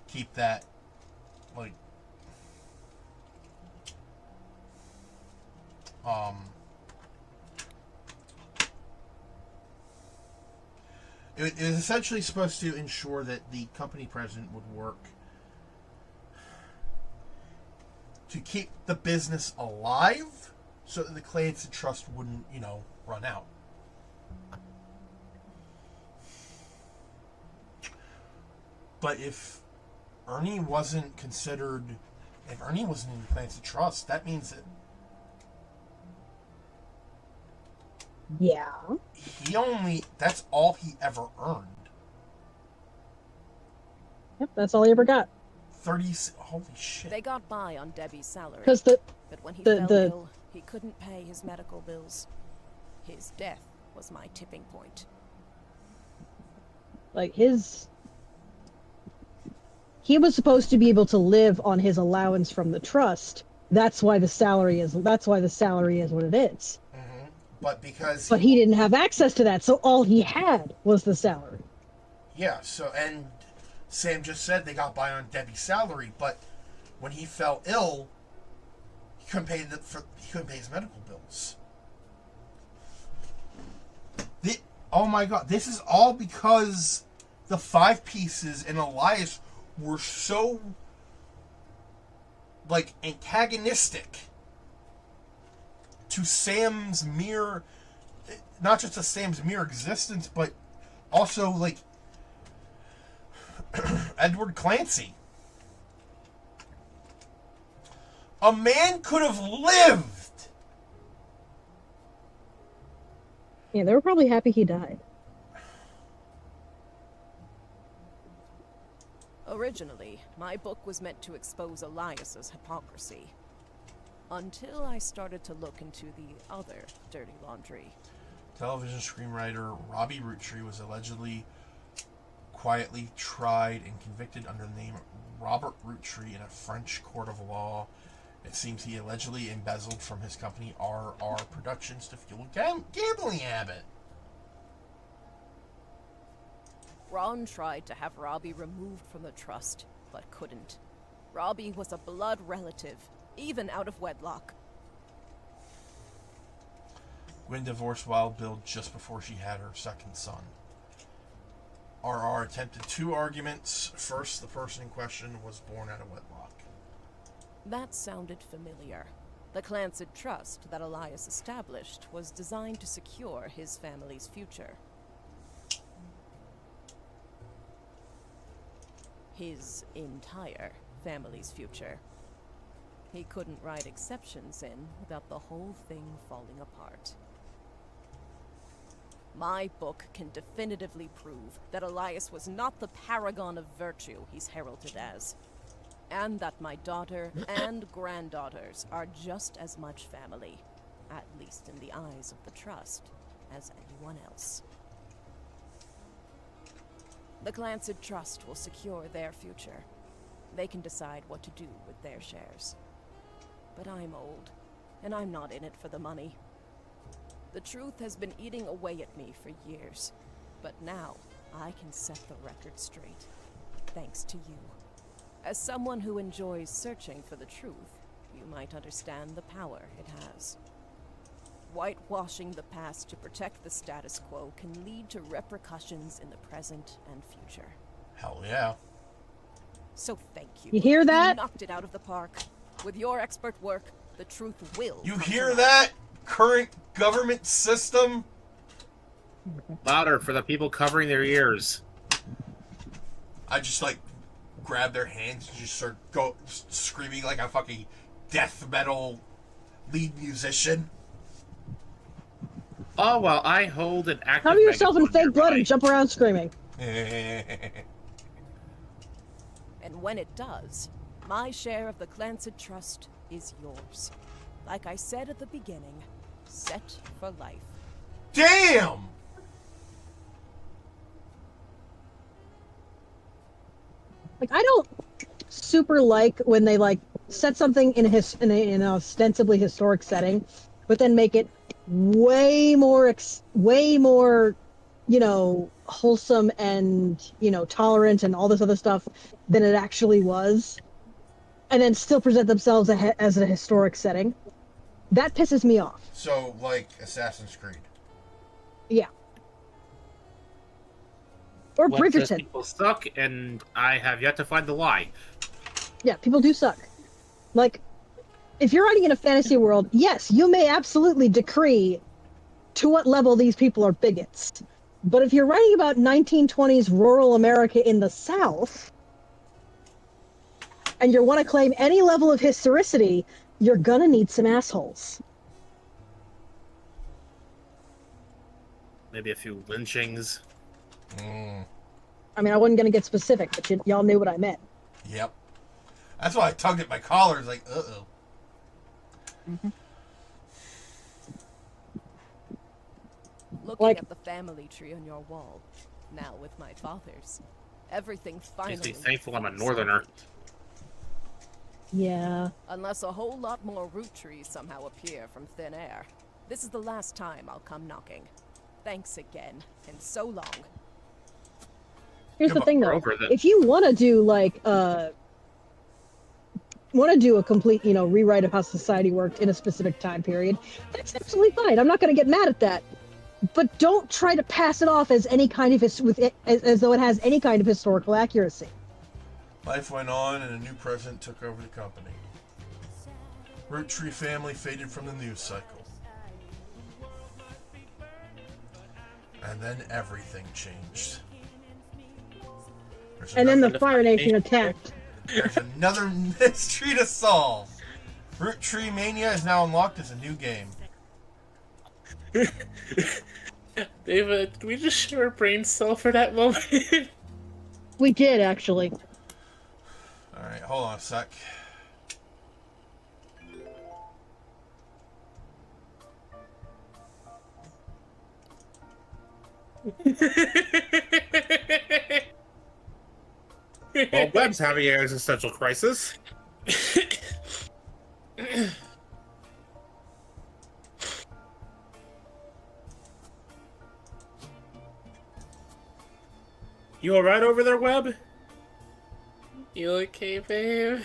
keep that, like, It is essentially supposed to ensure that the company president would work to keep the business alive so that the Clancy Trust wouldn't, run out. But if Ernie wasn't in the Clancy Trust, that means that Yeah. that's all he ever earned. Yep, that's all he ever got. 30, holy shit. They got by on Debbie's salary. Because But when he fell ill, he couldn't pay his medical bills. His death was my tipping point. he was supposed to be able to live on his allowance from the trust. That's why the salary is what it is. But But he didn't have access to that, so all he had was the salary. Yeah, and Sam just said they got by on Debbie's salary, but when he fell ill, he couldn't pay his medical bills. Oh my god, this is all because the Five Pieces and Elias were so antagonistic to Sam's mere, not just to Sam's mere existence, but also Edward Clancy. A man could have lived. Yeah, they were probably happy he died. Originally, my book was meant to expose Elias's hypocrisy. Until I started to look into the other dirty laundry. Television screenwriter Robbie Roottree was allegedly quietly tried and convicted under the name Robert Roottree in a French court of law. It seems he allegedly embezzled from his company RR Productions to fuel a gambling habit. Ron tried to have Robbie removed from the trust, but couldn't. Robbie was a blood relative, even out of wedlock. Gwen divorced Wild Bill just before she had her second son. RR attempted 2 arguments. First, the person in question was born out of wedlock. That sounded familiar. The Clancy Trust that Elias established was designed to secure his family's future. His entire family's future. He couldn't write exceptions in without the whole thing falling apart. My book can definitively prove that Elias was not the paragon of virtue he's heralded as. And that my daughter and granddaughters are just as much family, at least in the eyes of the Trust, as anyone else. The Clancy Trust will secure their future. They can decide what to do with their shares. But I'm old, and I'm not in it for the money. The truth has been eating away at me for years, but now I can set the record straight, thanks to you. As someone who enjoys searching for the truth, you might understand the power it has. Whitewashing the past to protect the status quo can lead to repercussions in the present and future. Hell yeah. So thank you. You hear that? You knocked it out of the park. With your expert work, the truth will. You come to hear light. that? Current government system? Louder for the people covering their ears. I just grab their hands and just start screaming like a fucking death metal lead musician. Oh, well, I hold an active Cover yourself in megaphone fake blood nearby. and jump around screaming. And when it does, my share of the Clancy Trust is yours. Like I said at the beginning, set for life. Damn! I don't super like when they set something in an ostensibly historic setting, but then make it way more wholesome and tolerant and all this other stuff than it actually was, and then still present themselves as a historic setting. That pisses me off. So, like Assassin's Creed. Yeah. Or What says Bridgerton. people suck, and I have yet to find the lie. Yeah, people do suck. Like, if you're writing in a fantasy world, yes, you may absolutely decree to what level these people are bigots. But if you're writing about 1920s rural America in the South, and you want to claim any level of historicity, you're gonna need some assholes. Maybe a few lynchings. I mean, I wasn't gonna get specific, but y'all knew what I meant. Yep. That's why I tugged at my collar. It's like, uh-oh. Looking Like- at the family tree on your wall, now with my father's, everything finally. Please be thankful I'm a looks northerner. complete. Yeah. Unless a whole lot more root trees somehow appear from thin air. This is the last time I'll come knocking. Thanks again, and so long. Here's Yeah, the but thing, we're though. over this. If you want to do like want to do a complete, rewrite of how society worked in a specific time period, that's absolutely fine. I'm not going to get mad at that. But don't try to pass it off as any kind of as though it has any kind of historical accuracy. Life went on, and a new president took over the company. Roottree family faded from the news cycle. And then everything changed. There's And then another- the Fire Nation attacked. There's another mystery to solve. Roottree Mania is now unlocked as a new game. David, did we just share a brain cell for that moment? We did, actually. Alright, hold on a sec. Well, Webb's having an existential crisis. You alright over there, Webb? You okay, babe?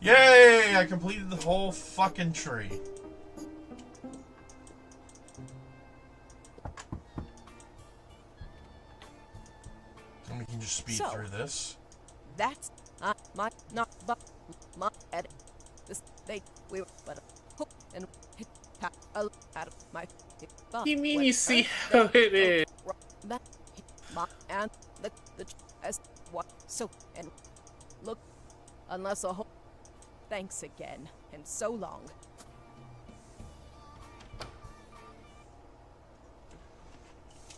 Yay! I completed the whole fucking tree. And we can just speed So- through this. That's my not but my head. This they we were but hook and hit tap out of my. You mean you see how it is? That my and the as what so and look unless a whole. Thanks again and so long.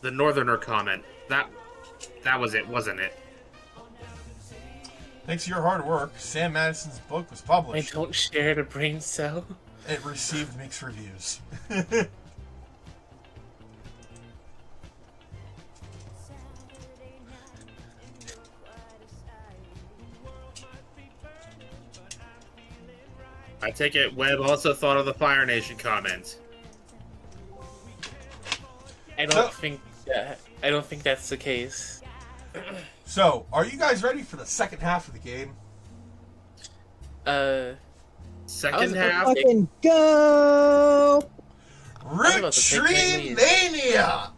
The northerner comment. That was it, wasn't it? Thanks to your hard work, Sam Madison's book was I published. don't share the brain cell. It received mixed reviews. I take it Webb also thought of the Fire Nation comment. I don't think that's the case. So, are you guys ready for the second half of the game? Second about to half. Fucking go! was about to take my Roottree lead. Mania!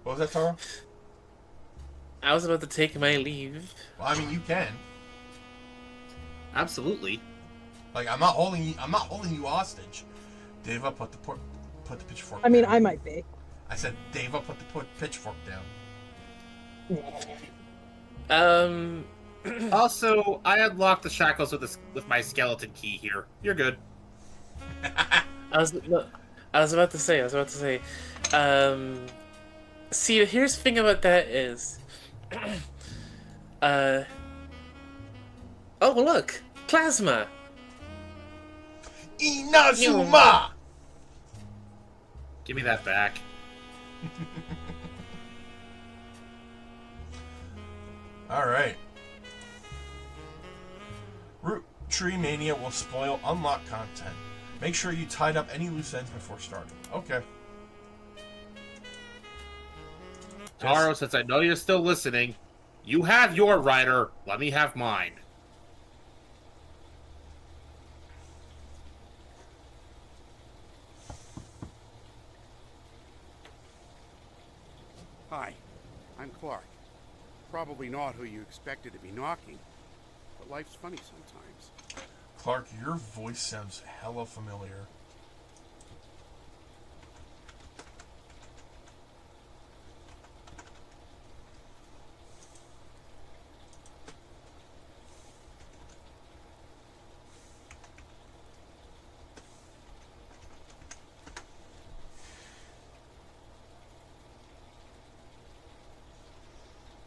What was that, Tara? I was about to take my leave. Well, I mean, you can. Absolutely. Like, I'm not holding you hostage. Deva, put the pitchfork. I mean, down. I might be. I said, Deva, put the pitchfork down. Also, I unlocked the shackles with my skeleton key here. You're good. I was about to say. See, here's the thing about that is, oh look, plasma. Inazuma! Give me that back. Alright. Roottree Mania will spoil unlocked content. Make sure you tied up any loose ends before starting. Okay. Taro, since I know you're still listening, you have your rider. Let me have mine. Hi, I'm Clark. Probably not who you expected to be knocking, but life's funny sometimes. Clark, your voice sounds hella familiar.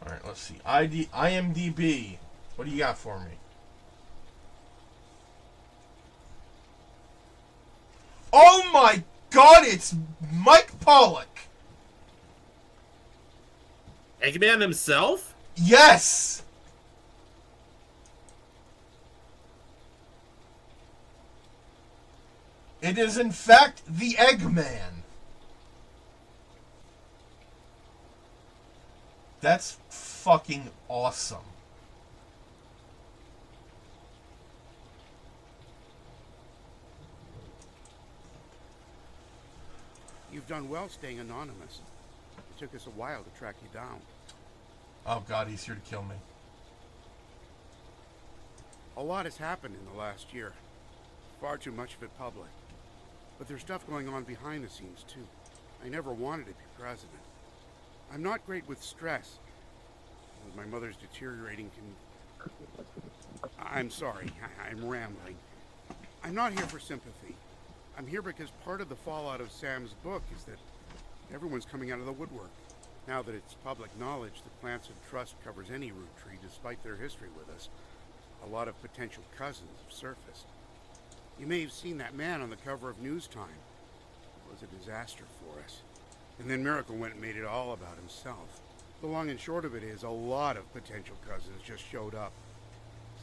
Alright, let's see. IMDb. What do you got for me? Oh my god, it's Mike Pollock! Eggman himself? Yes! It is in fact the Eggman. That's fucking awesome. You've done well staying anonymous. It took us a while to track you down. Oh god, he's here to kill me. A lot has happened in the last year. Far too much of it public. But there's stuff going on behind the scenes too. I never wanted to be president. I'm not great with stress. With my mother's deteriorating I'm sorry, I'm rambling. I'm not here for sympathy. I'm here because part of the fallout of Sam's book is that everyone's coming out of the woodwork. Now that it's public knowledge that Plants and Trust covers any Roottree despite their history with us, a lot of potential cousins have surfaced. You may have seen that man on the cover of News Time. It was a disaster for us. And then Miracle went and made it all about himself. The long and short of it is a lot of potential cousins just showed up.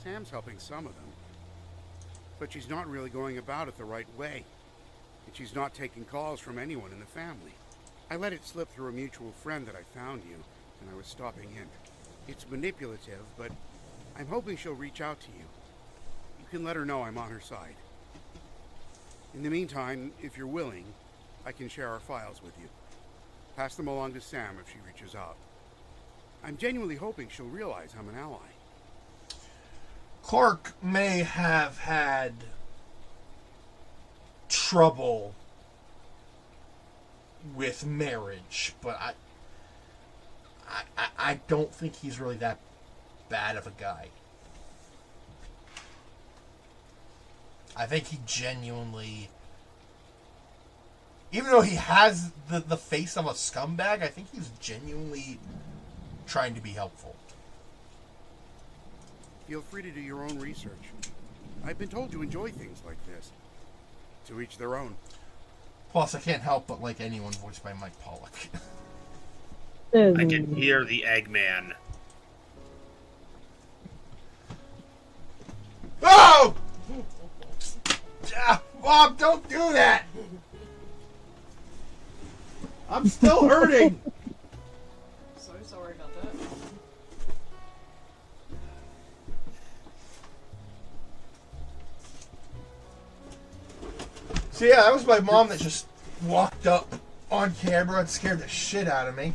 Sam's helping some of them, but she's not really going about it the right way. And she's not taking calls from anyone in the family. I let it slip through a mutual friend that I found you, and I was stopping in. It's manipulative, but I'm hoping she'll reach out to you. You can let her know I'm on her side. In the meantime, if you're willing, I can share our files with you. Pass them along to Sam if she reaches out. I'm genuinely hoping she'll realize I'm an ally. Clark may have had trouble with marriage, but I don't think he's really that bad of a guy. I think he genuinely, even though he has the face of a scumbag, I think he's genuinely trying to be helpful. Feel free to do your own research. I've been told you enjoy things like this. To each their own. Plus, I can't help but like anyone voiced by Mike Pollock. I can hear the Eggman. Oh! Mom, don't do that! I'm still hurting! So sorry about that. So yeah, that was my mom that just walked up on camera and scared the shit out of me.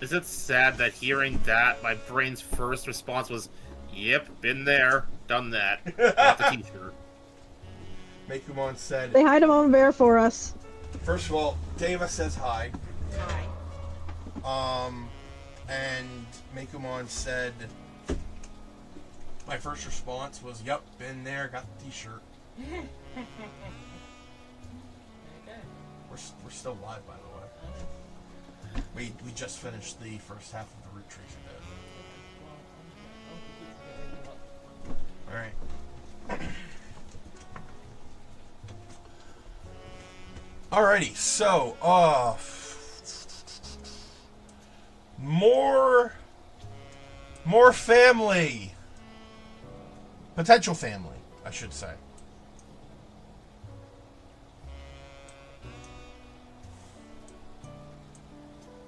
Is it sad that hearing that, my brain's first response was, yep, been there, done that. Got the t-shirt. Mekumon said, Say hi to Mama Bear for us. first of all, Deva says hi. Hi. And Mekumon said, my first response was, yep, been there, got the t-shirt. Okay. We're still live, by the way. We just finished the first half of the Roottrees a bit. Alright. Alrighty, so, more family. Potential family, I should say.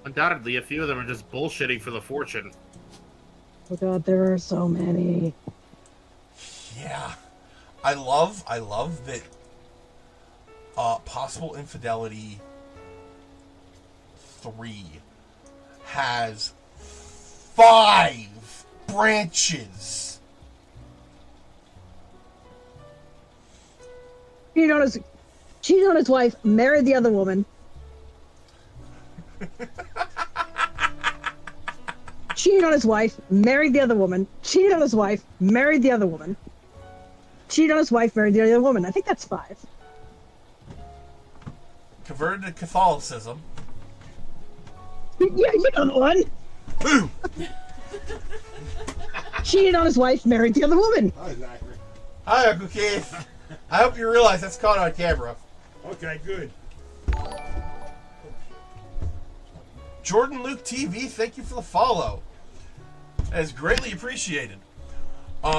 Undoubtedly, a few of them are just bullshitting for the fortune. Oh god, there are so many. Yeah. I love that Possible Infidelity 3 has 5 branches. Cheated on his wife, married the other woman. Cheated on his wife, married the other woman. Cheated on his wife, married the other woman. Cheated on his wife, married the other woman. I think that's 5. Converted to Catholicism. Yeah, you know the one. Boom! Cheated on his wife, married the other woman. Hi, Zachary. Hi, Uncle Keith. I hope you realize that's caught on camera. Okay, good. Jordan Luke TV, thank you for the follow. That is greatly appreciated.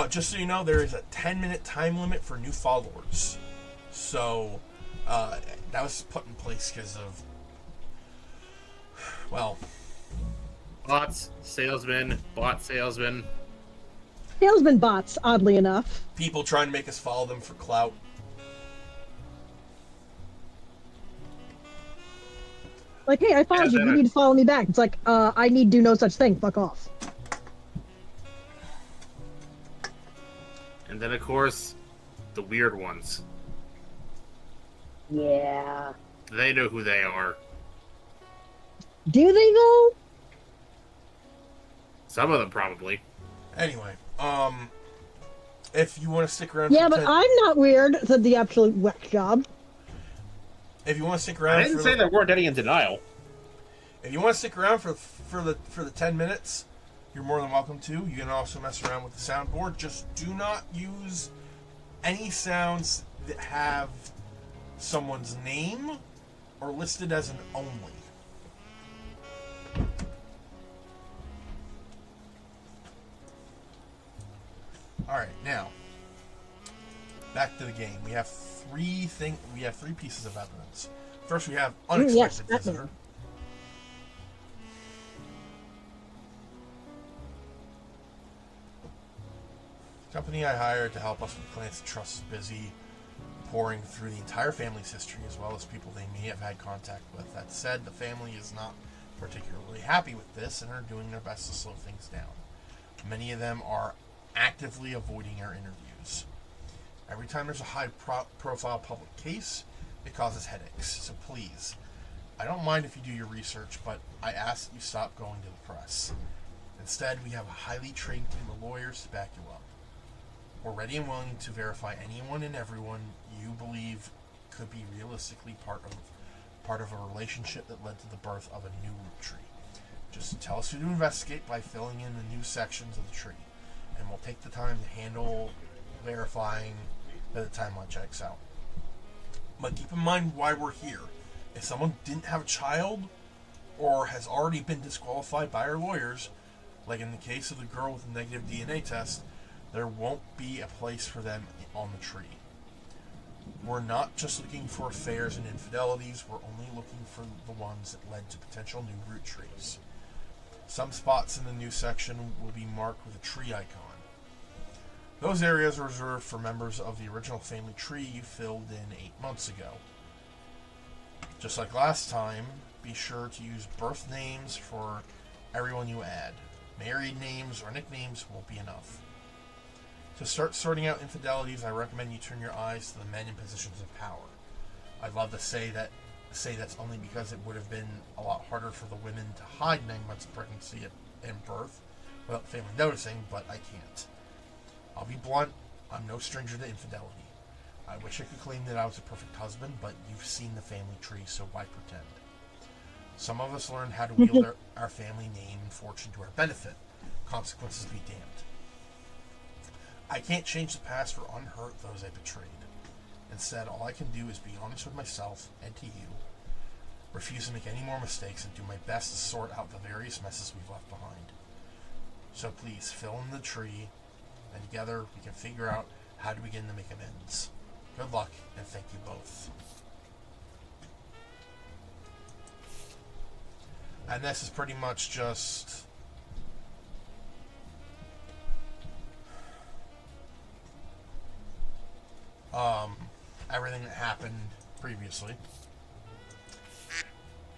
Just so you know, there is a 10-minute time limit for new followers. So, that was put in place because of, well... Bots, salesmen, bot salesmen. Salesman bots, oddly enough. people trying to make us follow them for clout. Like, hey, I followed you. You need to follow me back. It's like, I need do no such thing. Fuck off. And then, of course, the weird ones. Yeah. They know who they are. Do they though? Some of them probably. Anyway, if you want to stick around, Yeah, but I'm not weird. Said the absolute whack job. If you want to stick around, I didn't say there weren't any in denial. If you want to stick around for the 10 minutes, you're more than welcome to. You can also mess around with the soundboard. Just do not use any sounds that have someone's name or listed as an only. Alright, now back to the game. We have three pieces of evidence. First, we have unexpected visitor. The company I hired to help us with Clans of Trust is busy pouring through the entire family's history as well as people they may have had contact with. That said, the family is not particularly happy with this and are doing their best to slow things down. Many of them are actively avoiding our interviews. Every time there's a high-profile public case, it causes headaches. So please, I don't mind if you do your research, but I ask that you stop going to the press. Instead, we have a highly trained team of lawyers to back you up. We're ready and willing to verify anyone and everyone you believe could be realistically part of a relationship that led to the birth of a new Roottrie. Just tell us who to investigate by filling in the new sections of the tree, and we'll take the time to handle verifying that the timeline checks out. But keep in mind why we're here. If someone didn't have a child or has already been disqualified by our lawyers, like in the case of the girl with the negative DNA test, there won't be a place for them on the tree. We're not just looking for affairs and infidelities, we're only looking for the ones that led to potential new Roottrees. Some spots in the new section will be marked with a tree icon. Those areas are reserved for members of the original family tree you filled in 8 months ago. Just like last time, be sure to use birth names for everyone you add. Married names or nicknames won't be enough. To start sorting out infidelities, I recommend you turn your eyes to the men in positions of power. I'd love to say that's only because it would have been a lot harder for the women to hide 9 months of pregnancy and birth without the family noticing, but I can't. I'll be blunt, I'm no stranger to infidelity. I wish I could claim that I was a perfect husband, but you've seen the family tree, so why pretend? Some of us learned how to wield our family name and fortune to our benefit. Consequences be damned. I can't change the past or unhurt those I betrayed. Instead, all I can do is be honest with myself and to you, refuse to make any more mistakes, and do my best to sort out the various messes we've left behind. So please, fill in the tree, and together we can figure out how to begin to make amends. Good luck, and thank you both. And this is pretty much just everything that happened previously.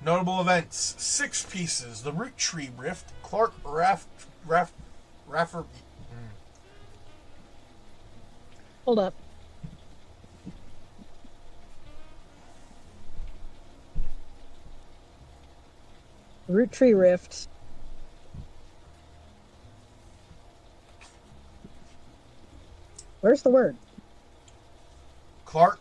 Notable events: 6 pieces. The Roottree Rift. Clark Raffer. Hold up. Roottree Rift. Where's the word? Clark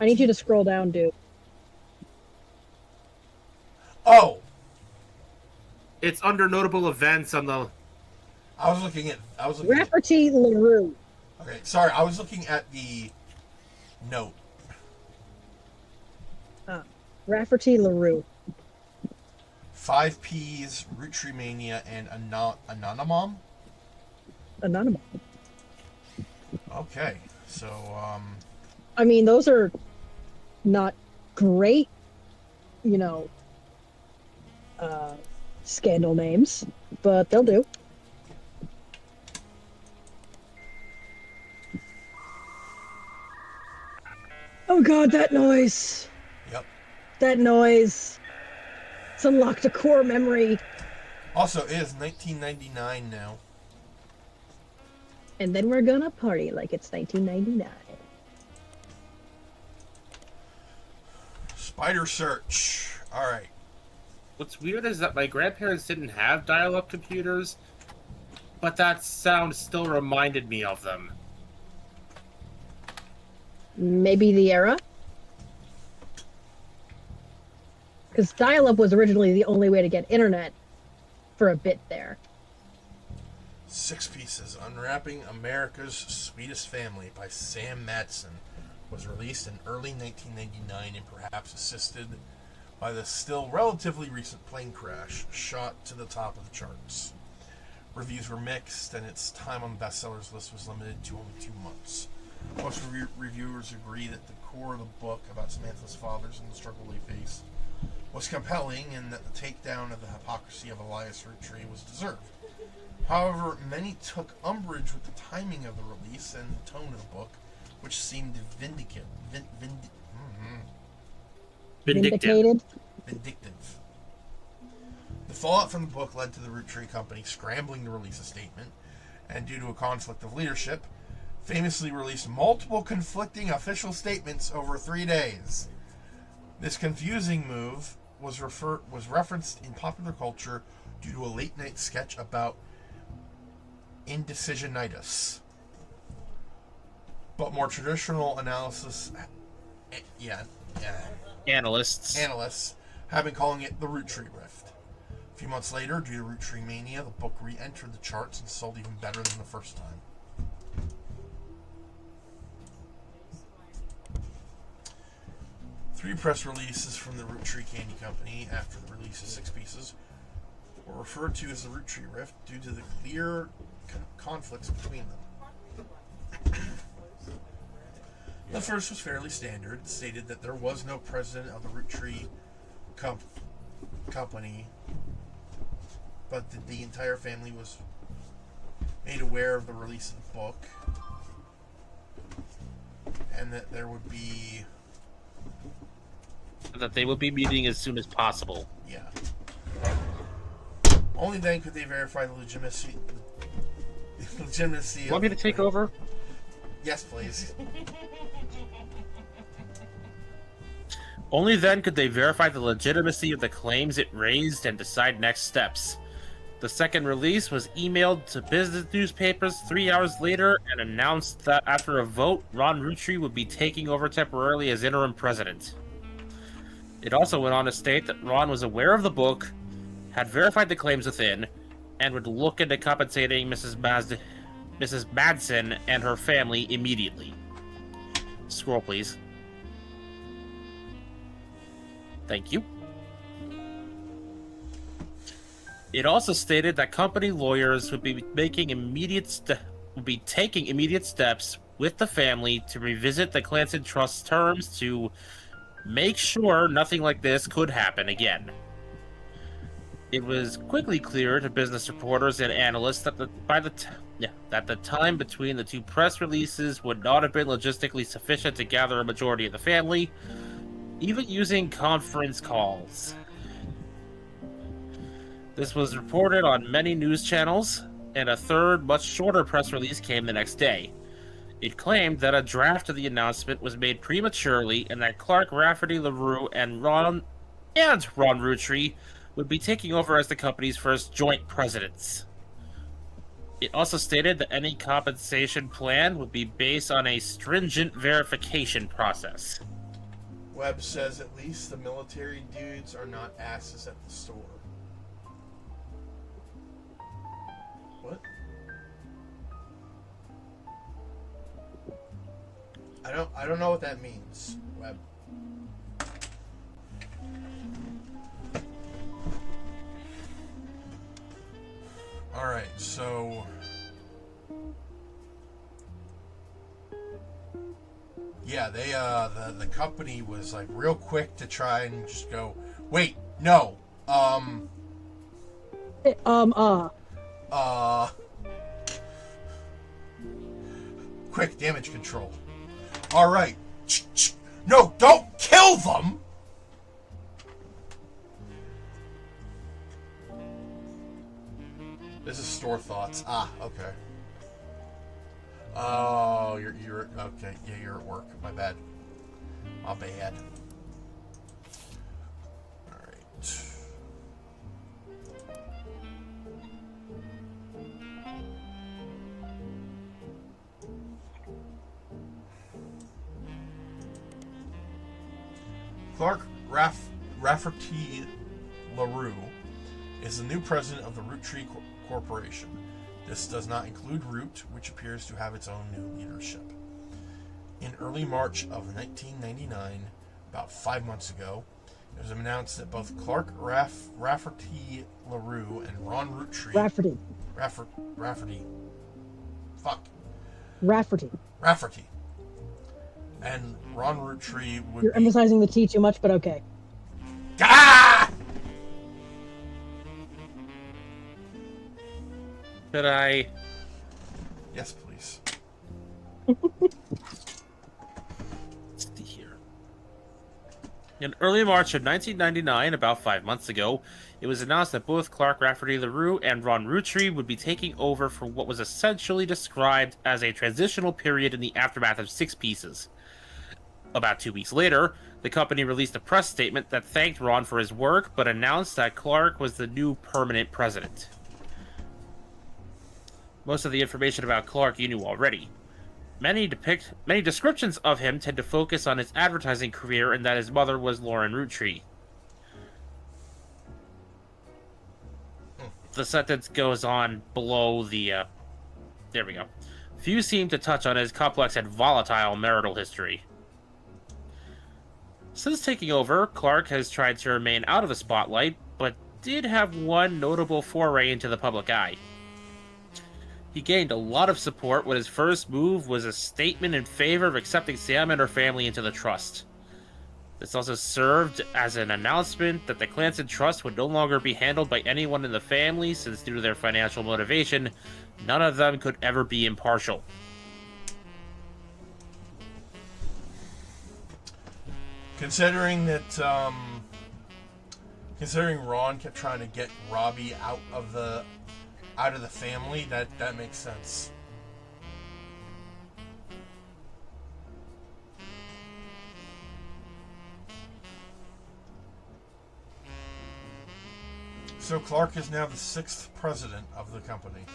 I need you to scroll down, dude. Oh! It's under notable events on the... I was looking at... Rafferty LaRue. Okay, sorry. I was looking at the note. Rafferty LaRue. 5 Ps, Roottree Mania, and Anonymom? Anonymous. Okay, so, I mean, those are not great, scandal names, but they'll do. Oh god, that noise! Yep. That noise. It's unlocked a core memory. Also, it is 1999 now. And then we're gonna party like it's 1999. Spider Search. Alright. What's weird is that my grandparents didn't have dial-up computers, but that sound still reminded me of them. Maybe the era? Because dial-up was originally the only way to get internet for a bit there. 6 pieces. Unwrapping America's Sweetest Family by Sam Madsen was released in early 1999 and perhaps assisted by the still relatively recent plane crash shot to the top of the charts. Reviews were mixed, and its time on the bestsellers list was limited to only 2 months. Most reviewers agree that the core of the book about Samantha's fathers and the struggle they face was compelling, and that the takedown of the hypocrisy of Elias Roottree was deserved. However, many took umbrage with the timing of the release and the tone of the book, which seemed vindictive. The fallout from the book led to the Roottree Company scrambling to release a statement, and due to a conflict of leadership, famously released multiple conflicting official statements over 3 days. This confusing move was referenced in popular culture due to a late-night sketch about indecisionitis. But more traditional analysts have been calling it the Roottree Rift. A few months later, due to Roottree Mania, the book re-entered the charts and sold even better than the first time. Three press releases from the Roottree Candy Company after the release of 6 pieces were referred to as the Roottree Rift due to the clear conflicts between them. The first was fairly standard. It stated that there was no president of the Roottree Company, but that the entire family was made aware of the release of the book, and that there would be... that they would be meeting as soon as possible. Yeah. Only then could they verify the legitimacy. Want me to take over? Yes, please. Only then could they verify the legitimacy of the claims it raised and decide next steps. The second release was emailed to business newspapers 3 hours later and announced that after a vote, Ron Roottree would be taking over temporarily as interim president. It also went on to state that Ron was aware of the book, had verified the claims within, and would look into compensating Mrs. Madsen and her family immediately. Scroll, please. Thank you. It also stated that company lawyers would be taking immediate steps with the family to revisit the Clancy Trust's terms to make sure nothing like this could happen again. It was quickly clear to business reporters and analysts that the time between the two press releases would not have been logistically sufficient to gather a majority of the family, even using conference calls. This was reported on many news channels, and a third, much shorter press release came the next day. It claimed that a draft of the announcement was made prematurely and that Clark Rafferty LaRue and Ron Roottree would be taking over as the company's first joint presidents. It also stated that any compensation plan would be based on a stringent verification process. Webb says at least the military dudes are not asses at the store. What? I don't know what that means, Webb. Alright, so yeah, they the company was like real quick to try and just go, wait, no. Quick damage control. Alright. No, don't kill them! This is store thoughts. Ah, okay. Oh, you're okay. Yeah, you're at work. My bad. My bad. Alright. Clark Rafferty LaRue is the new president of the Roottree Corporation. This does not include Root, which appears to have its own new leadership. In early March of 1999, about 5 months ago, it was announced that both Clark Rafferty LaRue and Ron Roottree... Rafferty. Fuck. Rafferty. And Ron Roottree would You're emphasizing the T too much, but okay. Ah! Could I... Yes, please. Let's see here. In early March of 1999, about 5 months ago, it was announced that both Clark Rafferty LaRue and Ron Roottree would be taking over for what was essentially described as a transitional period in the aftermath of Six Pieces. About 2 weeks later, the company released a press statement that thanked Ron for his work, but announced that Clark was the new permanent president. Most of the information about Clark you knew already. Many descriptions of him tend to focus on his advertising career and that his mother was Lauren Roottree. The sentence goes on below the, there we go. Few seem to touch on his complex and volatile marital history. Since taking over, Clark has tried to remain out of the spotlight, but did have one notable foray into the public eye. He gained a lot of support when his first move was a statement in favor of accepting Sam and her family into the trust. This also served as an announcement that the Clancy Trust would no longer be handled by anyone in the family, since due to their financial motivation, none of them could ever be impartial. Considering that, considering Ron kept trying to get Robbie out of the family, that makes sense. So Clark is now the 6th president of the company.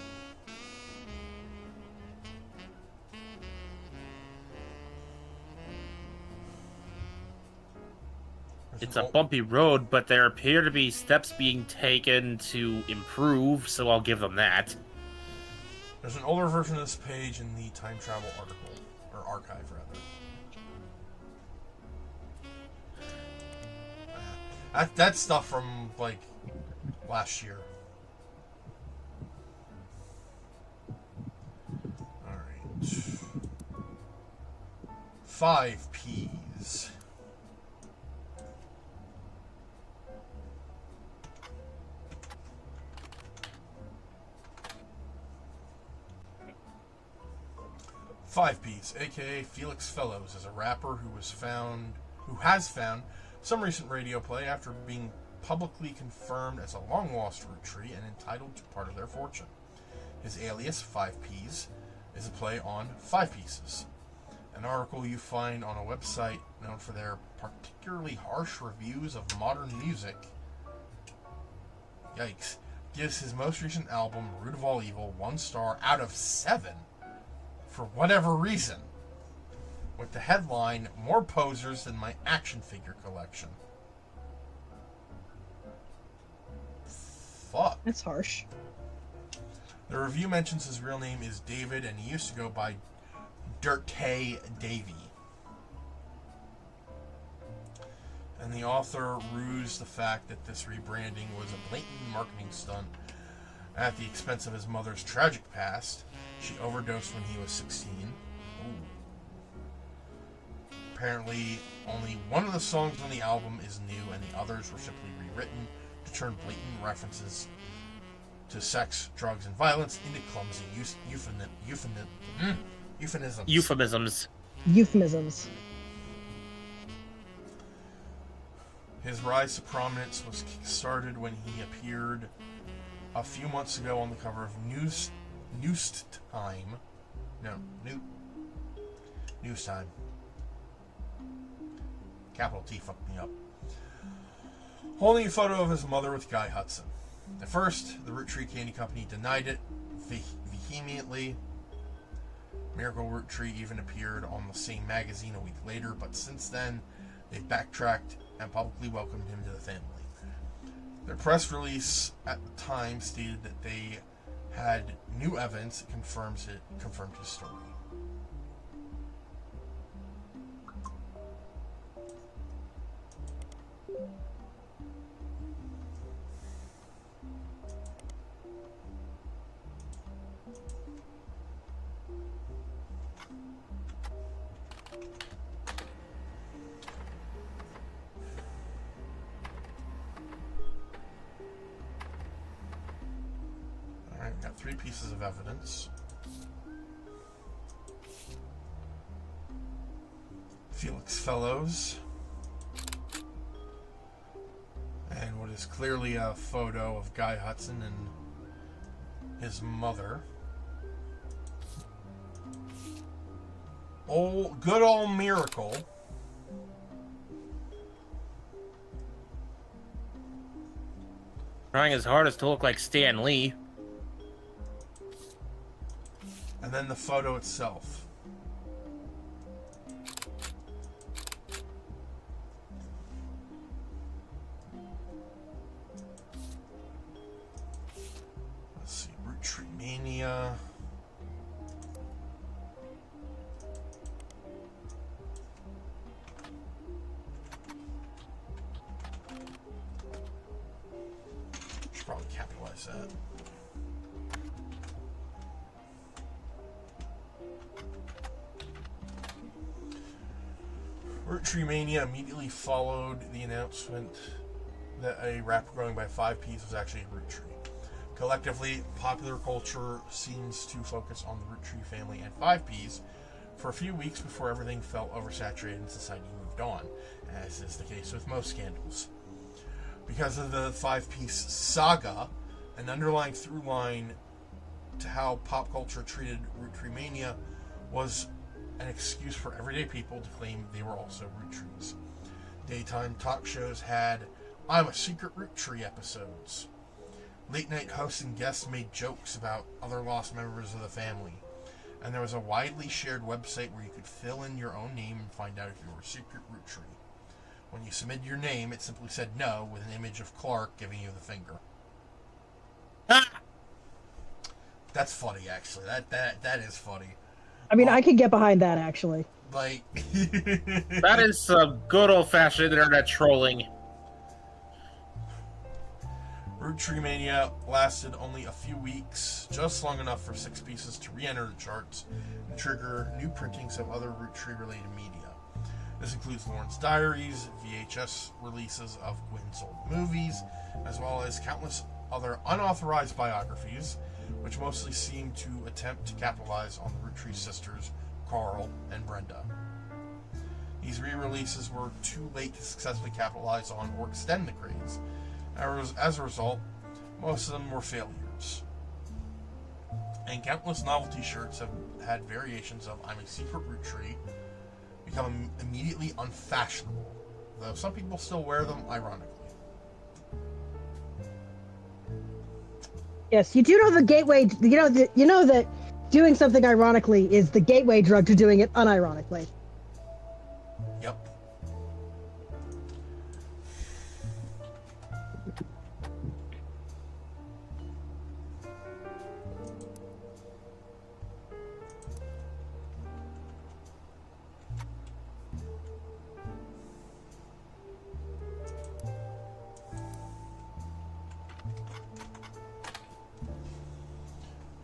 It's a bumpy road, but there appear to be steps being taken to improve, so I'll give them that. There's an older version of this page in the time travel article, or archive rather. That's stuff from like last year. Alright. 5 Ps. Five Ps, aka Felix Fellows, is a rapper who has found some recent radio play after being publicly confirmed as a long-lost Roottree and entitled to part of their fortune. His alias, 5 Ps, is a play on 5 pieces. An article you find on a website known for their particularly harsh reviews of modern music, yikes, gives his most recent album, Root of All Evil, 1 star out of 7 for whatever reason, with the headline, "More posers than my action figure collection." Fuck. That's harsh. The review mentions his real name is David, and he used to go by Dirtay Davy. And the author rues the fact that this rebranding was a blatant marketing stunt at the expense of his mother's tragic past. She overdosed when he was 16. Ooh. Apparently, only one of the songs on the album is new, and the others were simply rewritten to turn blatant references to sex, drugs, and violence into clumsy euphemisms. Euphemisms. His rise to prominence was kick-started when he appeared a few months ago on the cover of News Time. Capital T fucked me up. Holding a photo of his mother with Guy Hudson. At first, the Roottree Candy Company denied it vehemently. Miracle Roottree even appeared on the same magazine a week later, but since then, they've backtracked and publicly welcomed him to the family. Their press release at the time stated that they had new evidence that confirmed his story. Alright, got 3 pieces of evidence. Felix Fellows. And what is clearly a photo of Guy Hudson and his mother. Good old Miracle. Trying his hardest to look like Stan Lee. And then the photo itself. Let's see, Roottree Mania. Should probably capitalize that. Roottree Mania immediately followed the announcement that a rapper going by 5 Ps was actually a Roottree. Collectively, popular culture seems to focus on the Roottree family and 5 Ps for a few weeks before everything felt oversaturated and society moved on, as is the case with most scandals. Because of the 5 Piece saga, an underlying through line to how pop culture treated Roottree Mania was an excuse for everyday people to claim they were also Roottrees. Daytime talk shows had "I'm a Secret Roottree" episodes. Late night hosts and guests made jokes about other lost members of the family. And there was a widely shared website where you could fill in your own name and find out if you were a secret Roottree. When you submitted your name, it simply said no with an image of Clark giving you the finger. That's funny, actually. That is funny. I mean, I could get behind that, actually. Like, That is some good old-fashioned internet trolling. Roottree Mania lasted only a few weeks, just long enough for 6 pieces to re-enter the charts and trigger new printings of other Roottree-related media. This includes Lauren's diaries, VHS releases of Gwen's old movies, as well as countless other unauthorized biographies, which mostly seem to attempt to capitalize on the Roottree sisters, Carl and Brenda. These re-releases were too late to successfully capitalize on or extend the craze. As a result, most of them were failures. And countless novelty shirts have had variations of "I'm a secret Roottree" become immediately unfashionable, though some people still wear them ironically. Yes, you do know the gateway. You know that doing something ironically is the gateway drug to doing it unironically. Yep.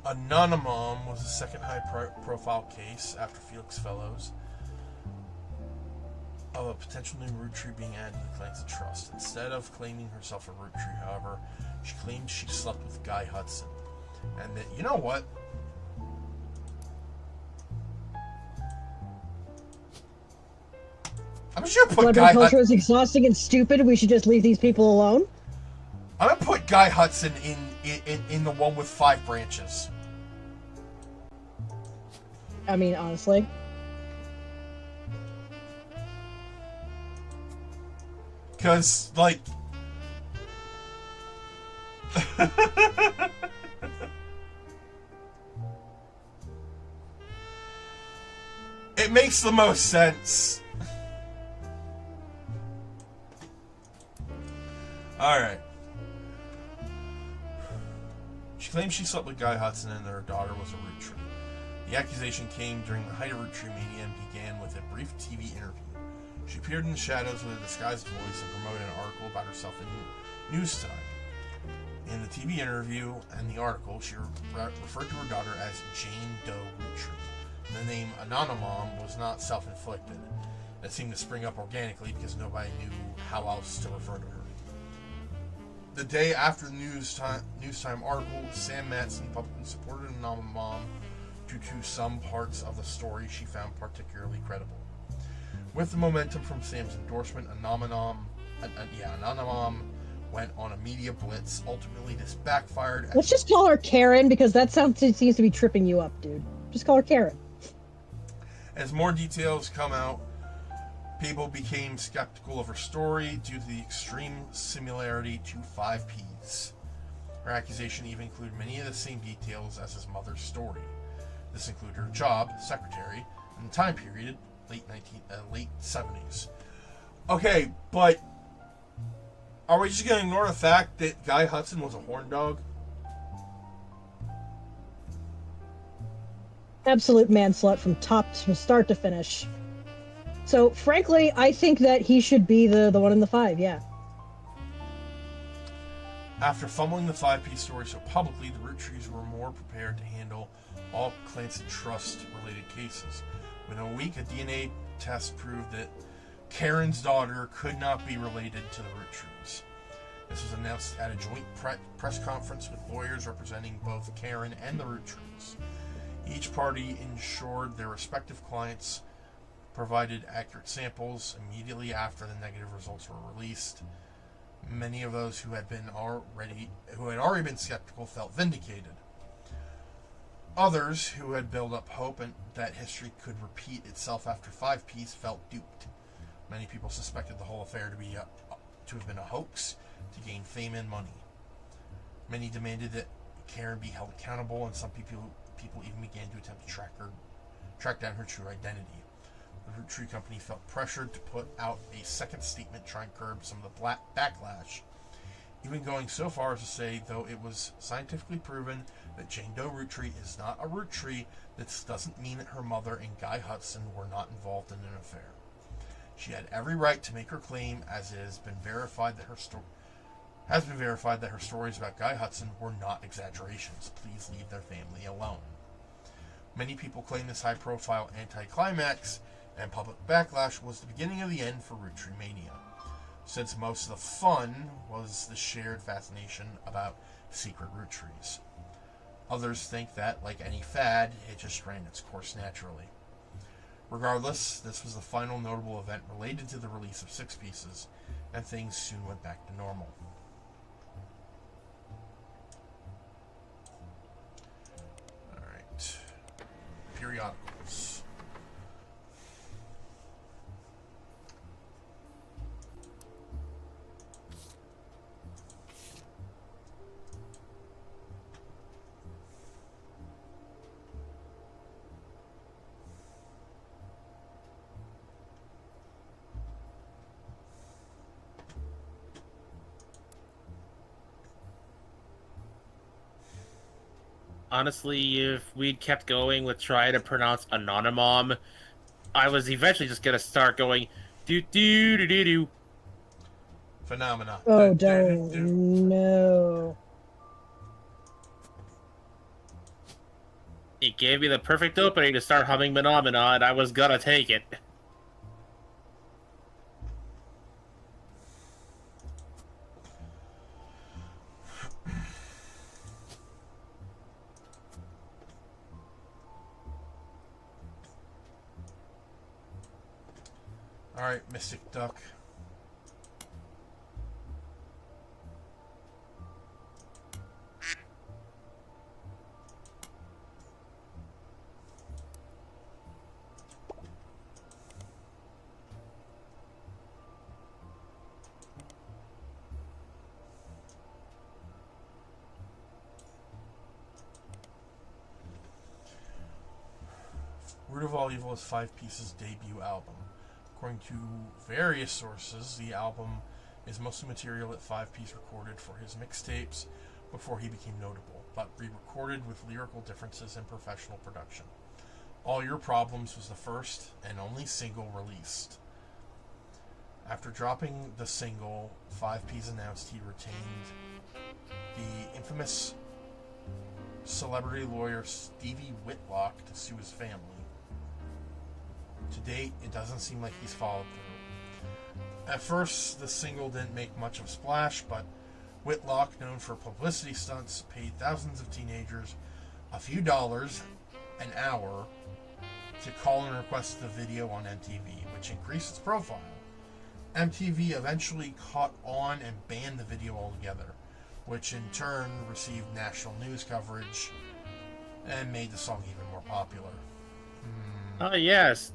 Anonymom was the second high-profile case after Felix Fellows of a potential new Roottree being added to the claims of trust. Instead of claiming herself a Roottree, however, she claimed she slept with Guy Hudson. And that, you know what? I'm just gonna put Guy culture Hudson. is exhausting and stupid. We should just leave these people alone. I'm gonna put Guy Hudson in the one with 5 branches. I mean, honestly. Because, like... it makes the most sense. Alright. She claims she slept with Guy Hudson and that her daughter was a Roottree. The accusation came during the height of Roottree mania and began with a brief TV interview. She appeared in the shadows with a disguised voice and promoted an article about herself in News Time. In the TV interview and the article, she referred to her daughter as Jane Doe Roottree. The name Anonymom was not self-inflicted. It seemed to spring up organically because nobody knew how else to refer to her. The day after the News Time article, Sam Matson publicly supported Anonymom due to some parts of the story she found particularly credible. With the momentum from Sam's endorsement, Anonymom went on a media blitz. Ultimately, this backfired. Let's just call her Karen, because that seems to be tripping you up, dude. Just call her Karen. As more details come out, people became skeptical of her story due to the extreme similarity to 5Ps. Her accusation even included many of the same details as his mother's story. This included her job, secretary, and the time period, late 70s. Okay, but are we just going to ignore the fact that Guy Hudson was a horn dog? Absolute man-slut from start to finish. So, frankly, I think that he should be the one in the 5, yeah. After fumbling the 5P story so publicly, the Roottrees were more prepared to handle all Clancy Trust-related cases. Within a week, a DNA test proved that Karen's daughter could not be related to the Roottrees. This was announced at a joint press conference with lawyers representing both Karen and the Roottrees. Each party ensured their respective clients provided accurate samples immediately after the negative results were released. Many of those who had already been skeptical felt vindicated. Others, who had built up hope that history could repeat itself after 5Ps, felt duped. Many people suspected the whole affair to have been a hoax to gain fame and money. Many demanded that Karen be held accountable, and some people even began to attempt to track down her true identity. The Roottree company felt pressured to put out a second statement trying to curb some of the backlash, even going so far as to say, though it was scientifically proven that Jane Doe Roottree is not a Roottree, this doesn't mean that her mother and Guy Hudson were not involved in an affair. She had every right to make her claim, as it has been verified that her stories about Guy Hudson were not exaggerations. Please leave their family alone. Many people claim this high-profile anticlimax and public backlash was the beginning of the end for Roottree mania, since most of the fun was the shared fascination about secret Roottrees. Others think that, like any fad, it just ran its course naturally. Regardless, this was the final notable event related to the release of Six Pieces, and things soon went back to normal. Alright. Periodicals. Honestly, if we'd kept going with trying to pronounce anonymom, I was eventually just gonna start going do do do do do. Phenomena. Oh, don't. No. It gave me the perfect opening to start humming Phenomena, and I was gonna take it. Alright, Mystic Duck. Root of All Evil is Five Pieces' debut album. According to various sources, the album is mostly material that Five Piece recorded for his mixtapes before he became notable, but re-recorded with lyrical differences in professional production. All Your Problems was the first and only single released. After dropping the single, Five Piece announced he retained the infamous celebrity lawyer Stevie Whitlock to sue his family. To date, it doesn't seem like he's followed through. At first, the single didn't make much of a splash, but Whitlock, known for publicity stunts, paid thousands of teenagers a few dollars an hour to call and request the video on MTV, which increased its profile. MTV eventually caught on and banned the video altogether, which in turn received national news coverage and made the song even more popular. Oh, yes.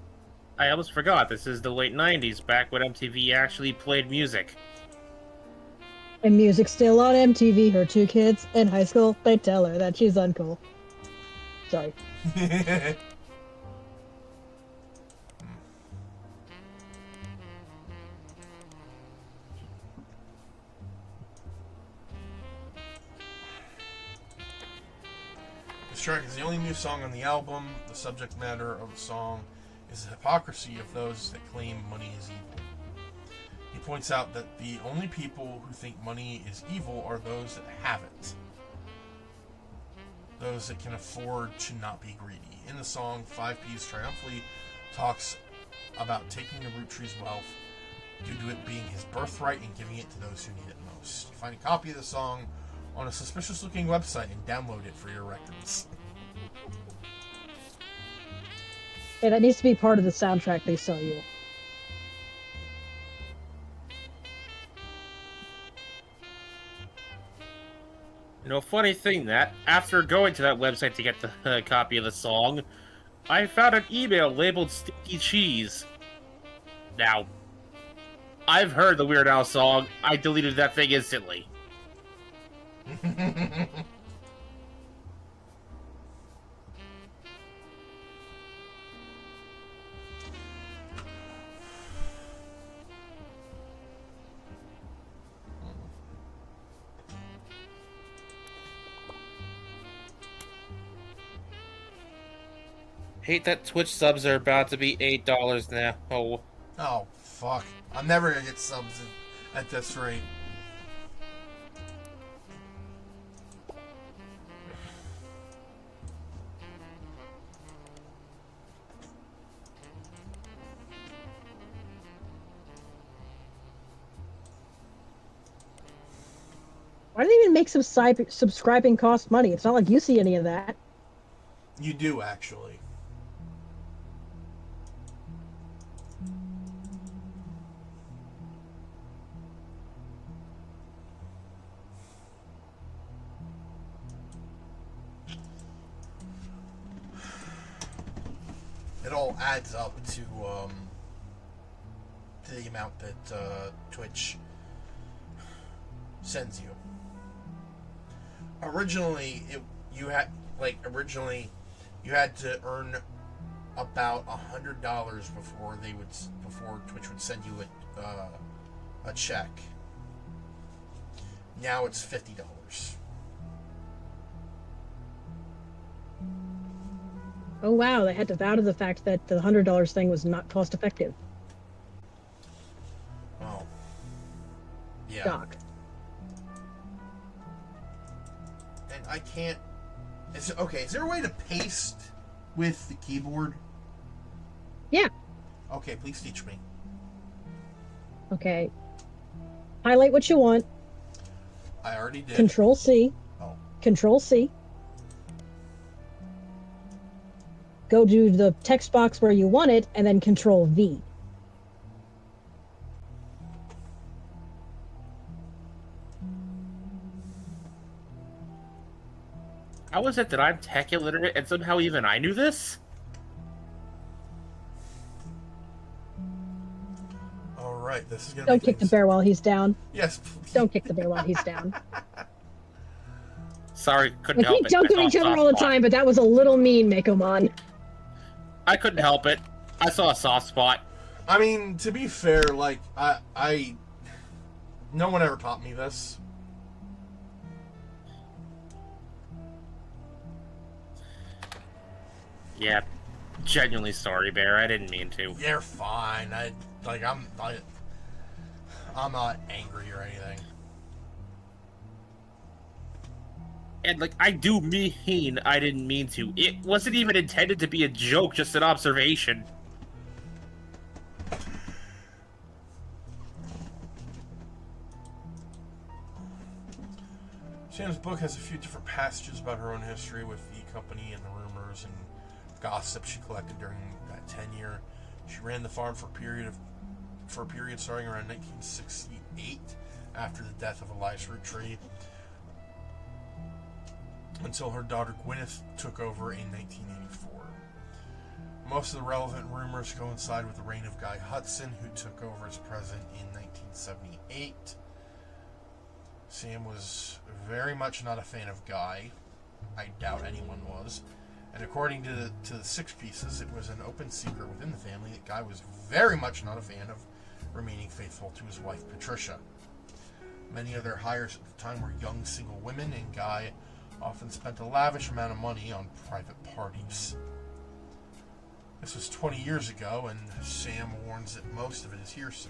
I almost forgot. This is the late 90s, back when MTV actually played music. And music's still on MTV. Her two kids in high school, they tell her that she's uncool. Sorry. This track is the only new song on the album. The subject matter of the song is the hypocrisy of those that claim money is evil. He points out that the only people who think money is evil are those that have it. Those that can afford to not be greedy. In the song, Five Piece triumphantly talks about taking the Roottrees' wealth due to it being his birthright and giving it to those who need it most. You find a copy of the song on a suspicious-looking website and download it for your records. Yeah, that needs to be part of the soundtrack they sell you. You know, funny thing that, after going to that website to get the copy of the song, I found an email labeled Sticky Cheese. Now, I've heard the Weird Al song. I deleted that thing instantly. Hate that Twitch subs are about to be $8 now. Oh. Oh, fuck. I'm never gonna get subs at this rate. don't even make subscribing cost money. It's not like you see any of that. You do, actually. It all adds up to the amount that Twitch sends you. Originally, you had to earn about $100 before Twitch would send you a check. Now it's $50. Oh wow, they had to vow to the fact that the $100 thing was not cost effective. Oh. Yeah. Doc. And I can't... Is there a way to paste with the keyboard? Yeah. Okay, please teach me. Okay. Highlight what you want. I already did. Control C. Oh. Control C. Go to the text box where you want it, and then Control V. How is it that I'm tech illiterate and somehow even I knew this? Alright, this is gonna Don't make kick the things... bear while he's down. Yes, please. Don't kick the bear while he's down. Sorry, couldn't We help keep it. dunking I saw each a other soft all the spot. time, but that was a little mean, Mekomon. I couldn't help it. I saw a soft spot. I mean, to be fair, like, I no one ever taught me this. Yeah, genuinely sorry, Bear. I didn't mean to. You're fine. I'm not angry or anything. And, like, I do mean I didn't mean to. It wasn't even intended to be a joke, just an observation. Sam's book has a few different passages about her own history with the company and the rumors and gossip she collected during that tenure. She ran the farm for a period starting around 1968, after the death of Elias Roottree, until her daughter Gwyneth took over in 1984. Most of the relevant rumors coincide with the reign of Guy Hudson, who took over as president in 1978. Sam was very much not a fan of Guy. I doubt anyone was. And according to the Six Pieces, it was an open secret within the family that Guy was very much not a fan of remaining faithful to his wife Patricia. Many of their hires at the time were young single women, and Guy often spent a lavish amount of money on private parties. This was 20 years ago, and Sam warns that most of it is hearsay.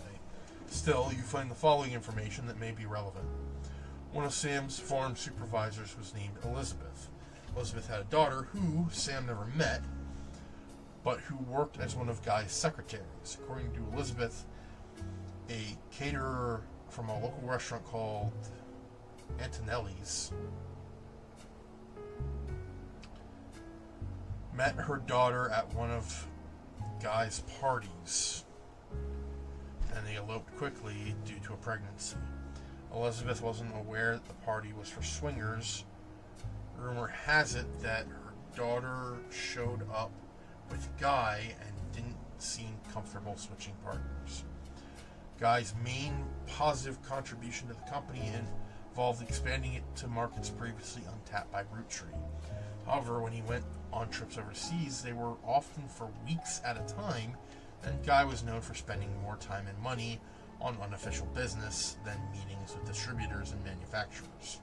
Still, you find the following information that may be relevant. One of Sam's farm supervisors was named Elizabeth. Elizabeth had a daughter who Sam never met, but who worked as one of Guy's secretaries. According to Elizabeth, a caterer from a local restaurant called Antonelli's met her daughter at one of Guy's parties, and they eloped quickly due to a pregnancy. Elizabeth wasn't aware that the party was for swingers. Rumor has it that her daughter showed up with Guy and didn't seem comfortable switching partners. Guy's main positive contribution to the company involved expanding it to markets previously untapped by Roottree. However, when he went on trips overseas, they were often for weeks at a time, and Guy was known for spending more time and money on unofficial business than meetings with distributors and manufacturers.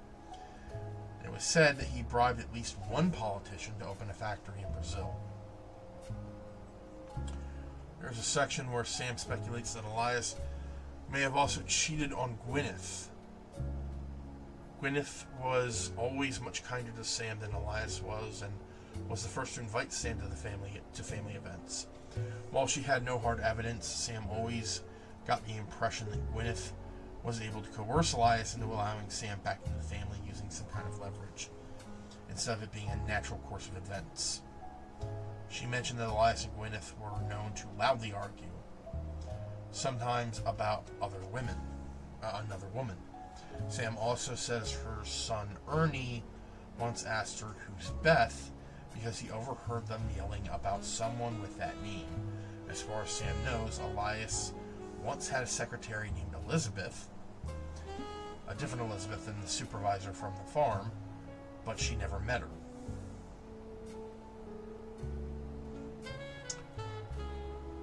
It was said that he bribed at least one politician to open a factory in Brazil. There's a section where Sam speculates that Elias may have also cheated on Gwyneth. Gwyneth was always much kinder to Sam than Elias was, and was the first to invite Sam to family events. While she had no hard evidence, Sam always got the impression that Gwyneth was able to coerce Elias into allowing Sam back into the family using some kind of leverage, instead of it being a natural course of events. She mentioned that Elias and Gwyneth were known to loudly argue, sometimes about another woman. Sam also says her son Ernie once asked her who's Beth because he overheard them yelling about someone with that name. As far as Sam knows, Elias once had a secretary named Elizabeth, a different Elizabeth than the supervisor from the farm, but she never met her.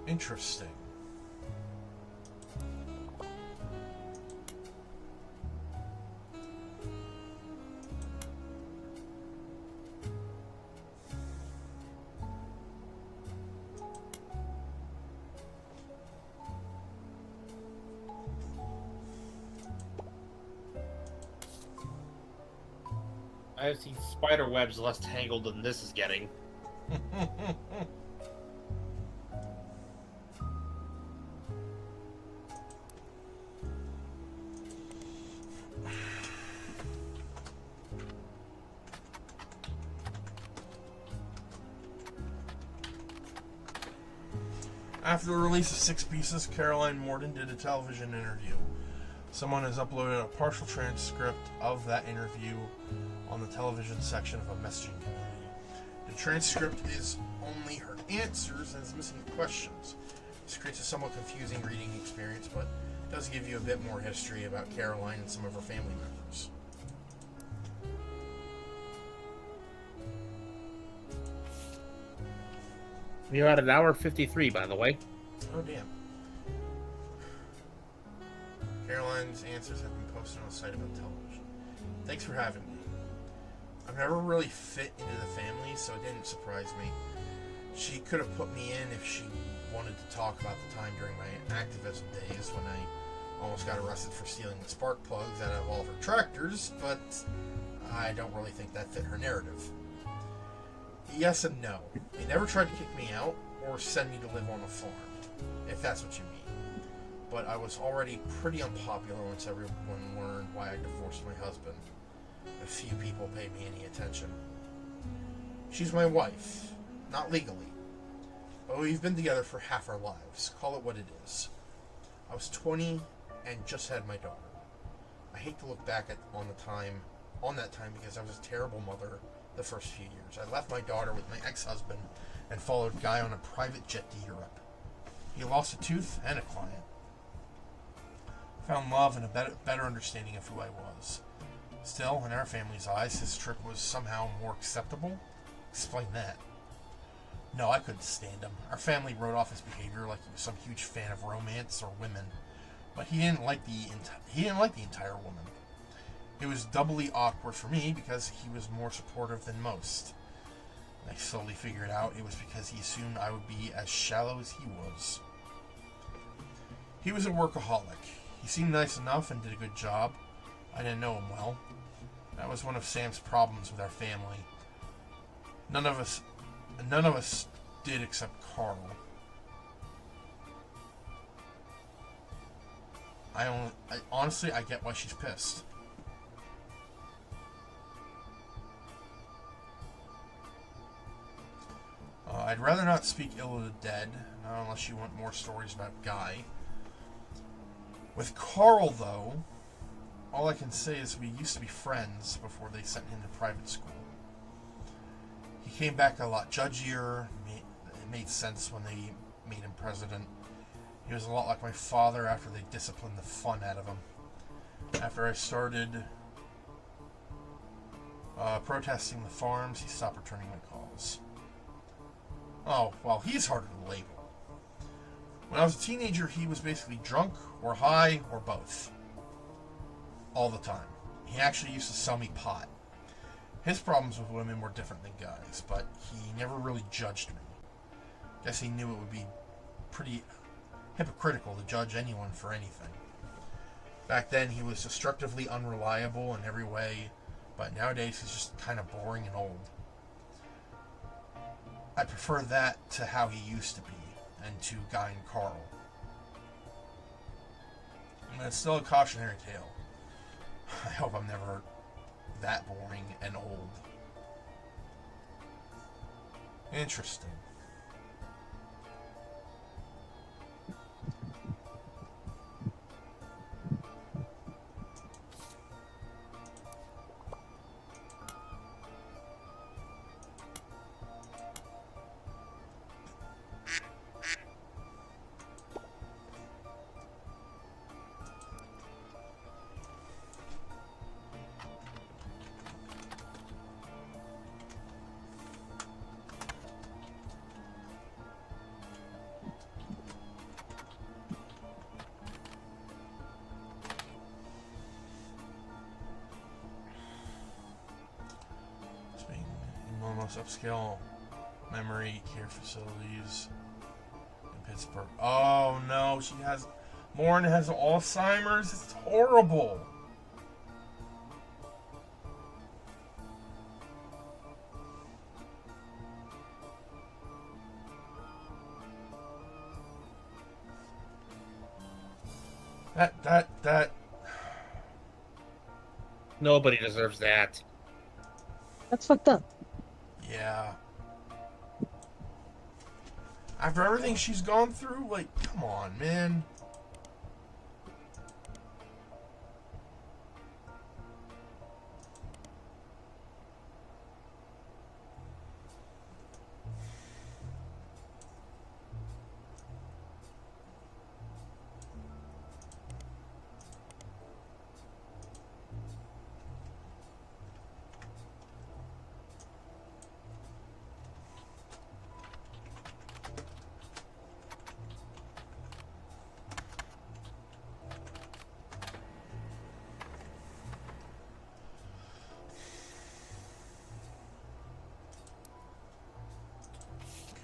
Interesting. I've seen spider webs less tangled than this is getting. After the release of Six Pieces, Caroline Morden did a television interview. Someone has uploaded a partial transcript of that interview on the television section of a messaging community. The transcript is only her answers and is missing the questions. This creates a somewhat confusing reading experience, but it does give you a bit more history about Caroline and some of her family members. We're at an hour 53, by the way. Oh, damn. Caroline's answers have been posted on the site about television. Thanks for having me. I've never really fit into the family, so it didn't surprise me. She could have put me in if she wanted to talk about the time during my activism days when I almost got arrested for stealing the spark plugs out of all of her tractors, but I don't really think that fit her narrative. Yes and no. They never tried to kick me out or send me to live on a farm, if that's what you mean. But I was already pretty unpopular once everyone learned why I divorced my husband. A few people paid me any attention. She's my wife, not legally, but we've been together for half our lives. Call it what it is. I was 20 and just had my daughter. I hate to look back on that time because I was a terrible mother the first few years. I left my daughter with my ex-husband and followed Guy on a private jet to Europe. He lost a tooth and a client. Found love and a better understanding of who I was. Still, in our family's eyes, his trip was somehow more acceptable. Explain that. No, I couldn't stand him. Our family wrote off his behavior like he was some huge fan of romance or women, but he didn't like the entire woman. It was doubly awkward for me because he was more supportive than most. I slowly figured out it was because he assumed I would be as shallow as he was. He was a workaholic. He seemed nice enough and did a good job. I didn't know him well. That was one of Sam's problems with our family. None of us did except Carl. Honestly, I get why she's pissed. I'd rather not speak ill of the dead, not unless you want more stories about Guy. With Carl, though, all I can say is we used to be friends before they sent him to private school. He came back a lot judgier. It made sense when they made him president. He was a lot like my father after they disciplined the fun out of him. After I started protesting the farms, he stopped returning my calls. Oh, well, he's harder to label. When I was a teenager, he was basically drunk or high or both. All the time. He actually used to sell me pot. His problems with women were different than Guy's, but he never really judged me. Guess he knew it would be pretty hypocritical to judge anyone for anything. Back then, he was destructively unreliable in every way, but nowadays he's just kind of boring and old. I prefer that to how he used to be, and to Guy and Carl. It's still a cautionary tale. I hope I'm never that boring and old. Interesting. Most upscale memory care facilities in Pittsburgh. Oh no, Lauren has Alzheimer's. It's horrible. That. Nobody deserves that. That's fucked up. Yeah. After everything she's gone through, like, come on, man.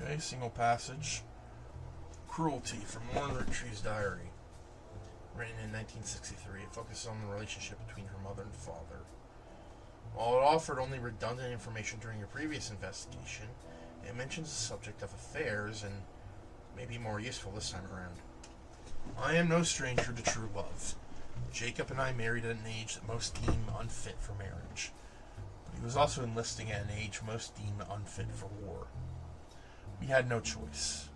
Okay, single passage. Cruelty from Lauren Rootree's diary. Written in 1963, it focuses on the relationship between her mother and father. While it offered only redundant information during her previous investigation, it mentions the subject of affairs and may be more useful this time around. I am no stranger to true love. Jacob and I married at an age that most deem unfit for marriage. But he was also enlisting at an age most deemed unfit for war. We had no choice.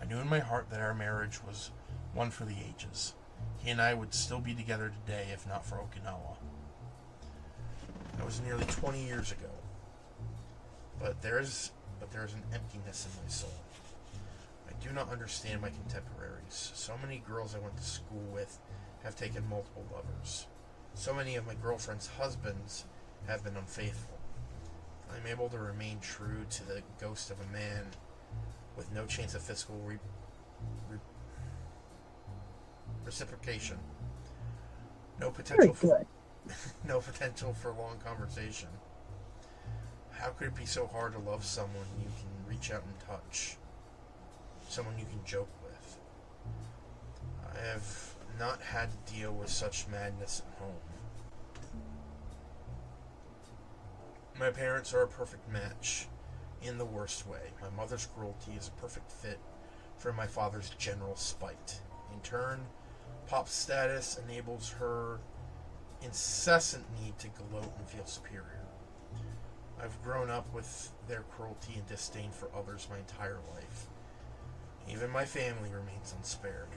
I knew in my heart that our marriage was one for the ages. He and I would still be together today if not for Okinawa. That was nearly 20 years ago. But there is an emptiness in my soul. I do not understand my contemporaries. So many girls I went to school with have taken multiple lovers. So many of my girlfriends' husbands have been unfaithful. I am able to remain true to the ghost of a man with no chance of physical reciprocation. No potential for no potential for long conversation. How could it be so hard to love someone you can reach out and touch? Someone you can joke with? I have not had to deal with such madness at home. My parents are a perfect match in the worst way. My mother's cruelty is a perfect fit for my father's general spite. In turn, Pop's status enables her incessant need to gloat and feel superior. I've grown up with their cruelty and disdain for others my entire life. Even my family remains unspared.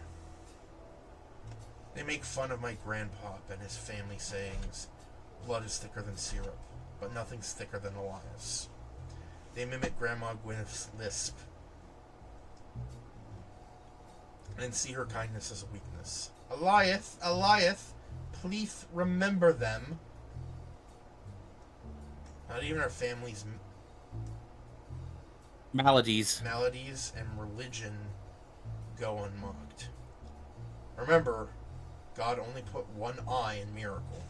They make fun of my grandpop and his family sayings, blood is thicker than syrup, but nothing's thicker than Elias. They mimic Grandma Gwyneth's lisp and see her kindness as a weakness. Elias, please remember them. Not even our family's Maladies and religion go unmocked. Remember, God only put one eye in Miracle.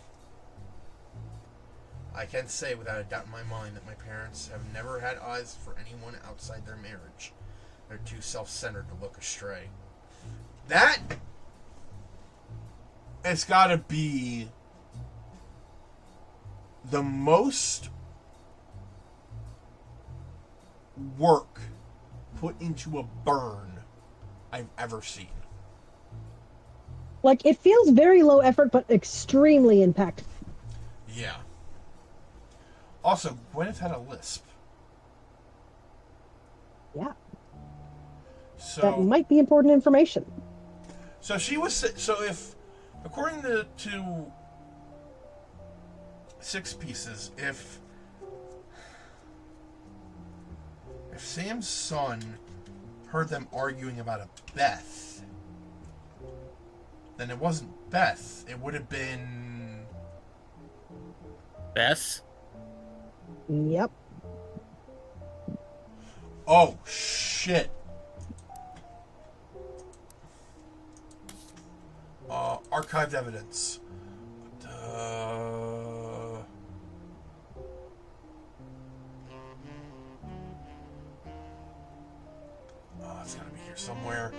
I can say without a doubt in my mind that my parents have never had eyes for anyone outside their marriage. They're too self-centered to look astray. That has got to be the most work put into a burn I've ever seen. Like, it feels very low effort, but extremely impactful. Yeah. Also, Gwyneth had a lisp. Yeah, So that might be important information. So she was. So if, according to Six Pieces, if Sam's son heard them arguing about a Beth, then it wasn't Beth. It would have been Bess? Yep. Oh shit. Archived evidence. It's gotta be here somewhere.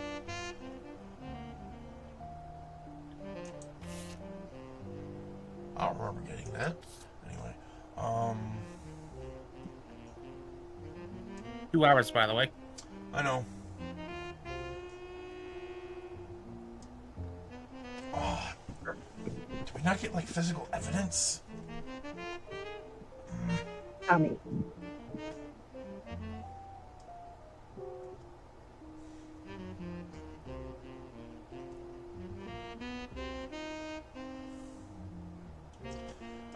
I don't remember getting that. Anyway, 2 hours, by the way. I know. Oh, did we not get like physical evidence? Tommy.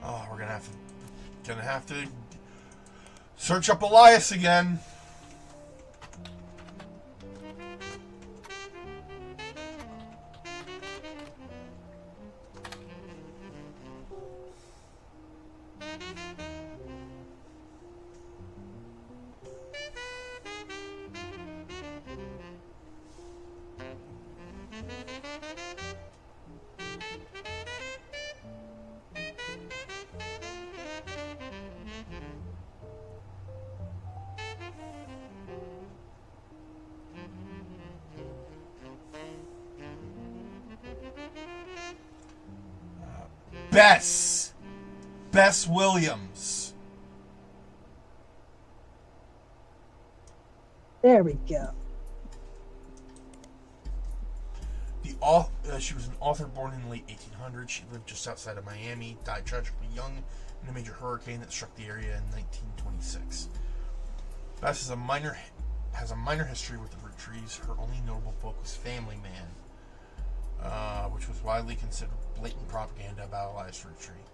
Oh, we're gonna have to search up Elias again. Bess Williams. There we go. She was an author born in the late 1800s. She lived just outside of Miami, died tragically young in a major hurricane that struck the area in 1926. Bess has a minor history with the Roottrees. Her only notable book was Family Man, which was widely considered blatant propaganda about Elias Roottree.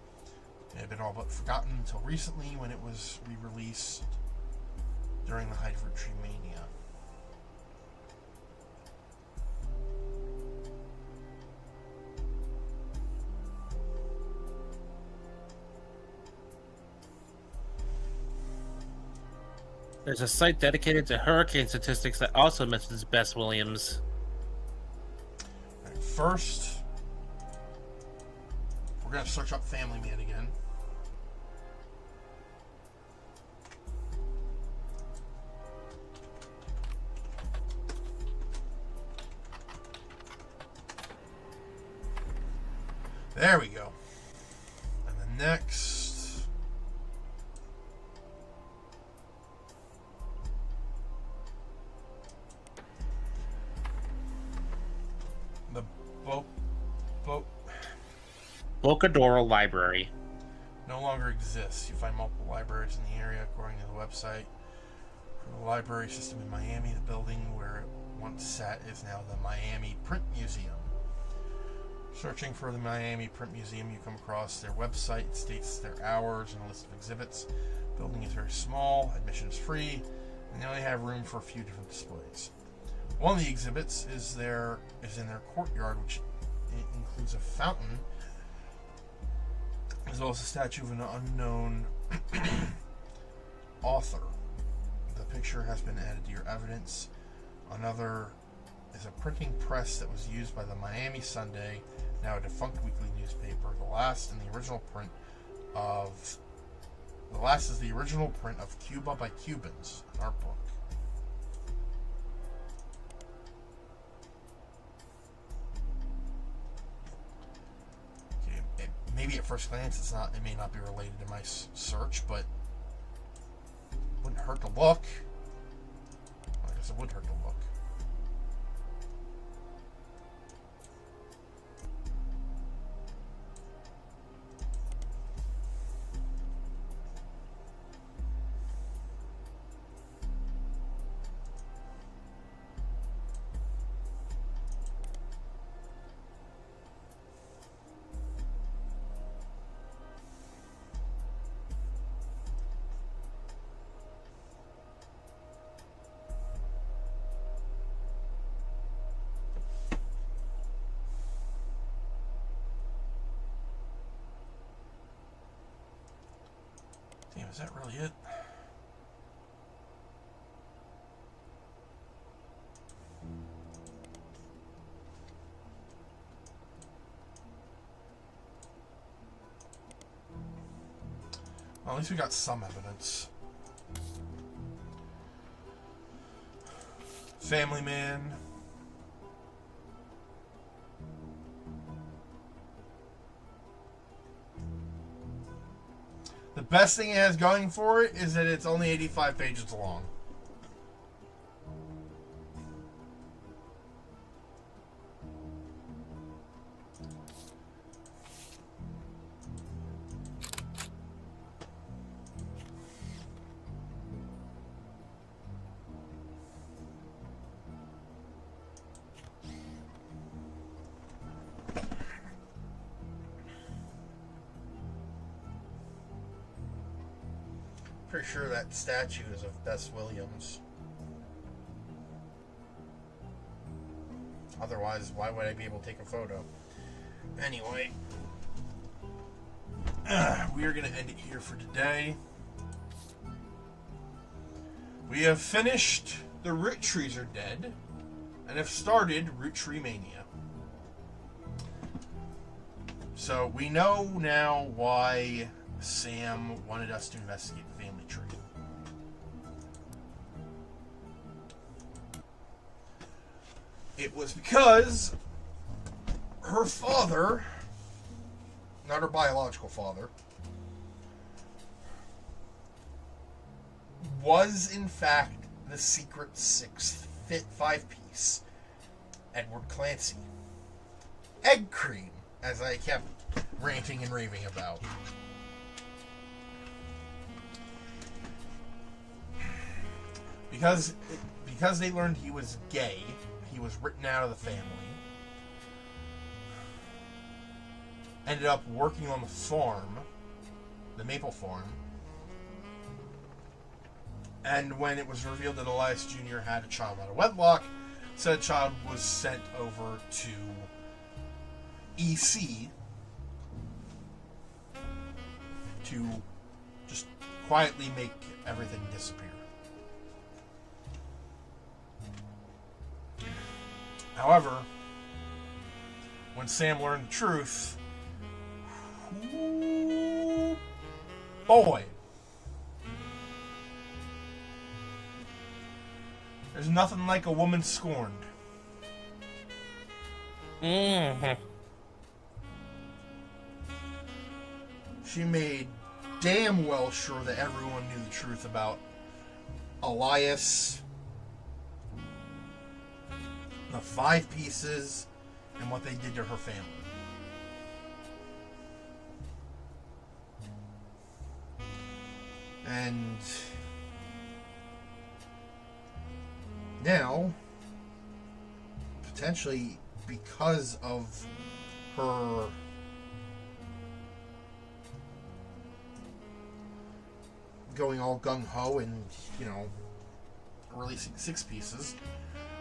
It had been all but forgotten until recently when it was re-released during the height of Roottree mania. There's a site dedicated to hurricane statistics that also mentions Bess Williams. Right, first, we're going to search up Family Man again. There we go. And the next... The Bocadoro Library. no longer exists. You find multiple libraries in the area, according to the website. For the library system in Miami, the building where it once sat is now the Miami Print Museum. Searching for the Miami Print Museum, you come across their website. It states their hours and a list of exhibits. The building is very small, admission is free, and they only have room for a few different displays. One of the exhibits is in their courtyard, which includes a fountain, as well as a statue of an unknown author. The picture has been added to your evidence. Another is a printing press that was used by the Miami Sunday, now a defunct weekly newspaper. The last is the original print of Cuba by Cubans, an art book. Okay, maybe at first glance it may not be related to my search, but wouldn't hurt to look. I guess it would hurt to look. Is that really it? Well, at least we got some evidence. Family man. The best thing it has going for it is that it's only 85 pages long. Pretty sure that statue is of Bess Williams. Otherwise, why would I be able to take a photo? Anyway, we are going to end it here for today. We have finished The Roottrees Are Dead and have started Roottree Mania. So we know now why Sam wanted us to investigate the family tree. It was because her father, not her biological father, was in fact the secret sixth five-piece, Edward Clancy. Egg cream, as I kept ranting and raving about. Because they learned he was gay, he was written out of the family. Ended up working on the farm, the maple farm. And when it was revealed that Elias Jr. had a child out of wedlock, said child was sent over to EC to just quietly make everything disappear. However, when Sam learned the truth, boy, there's nothing like a woman scorned. Mm-hmm. She made damn well sure that everyone knew the truth about Elias, the five pieces, and what they did to her family. And now, potentially because of her going all gung-ho and, releasing six pieces,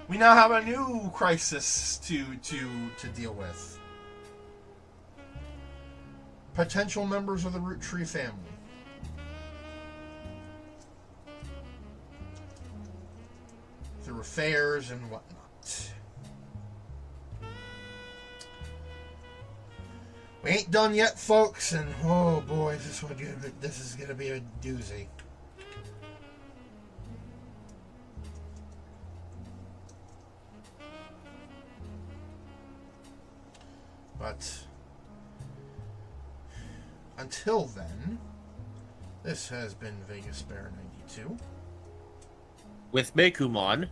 we now have a new crisis to deal with. Potential members of the Roottree family. Through affairs and whatnot. We ain't done yet, folks, and oh boy, this is gonna be a doozy. But until then, this has been Vegas Bear 92. With Mekumon,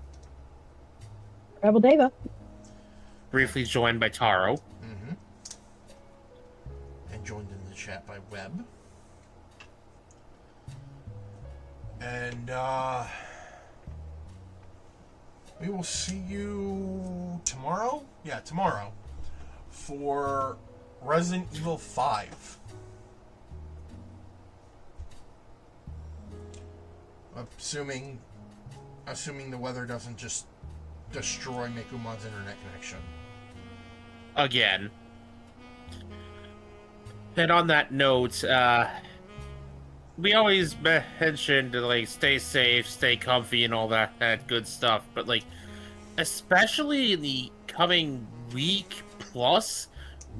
Rebel Deva. briefly joined by Taro. Mm-hmm. And joined in the chat by Webb. And we will see you tomorrow? Yeah, tomorrow. For Resident Evil 5. Assuming the weather doesn't just destroy Mekumon's internet connection. Again. And on that note, we always mention to like stay safe, stay comfy, and all that good stuff. But like, especially in the coming week plus,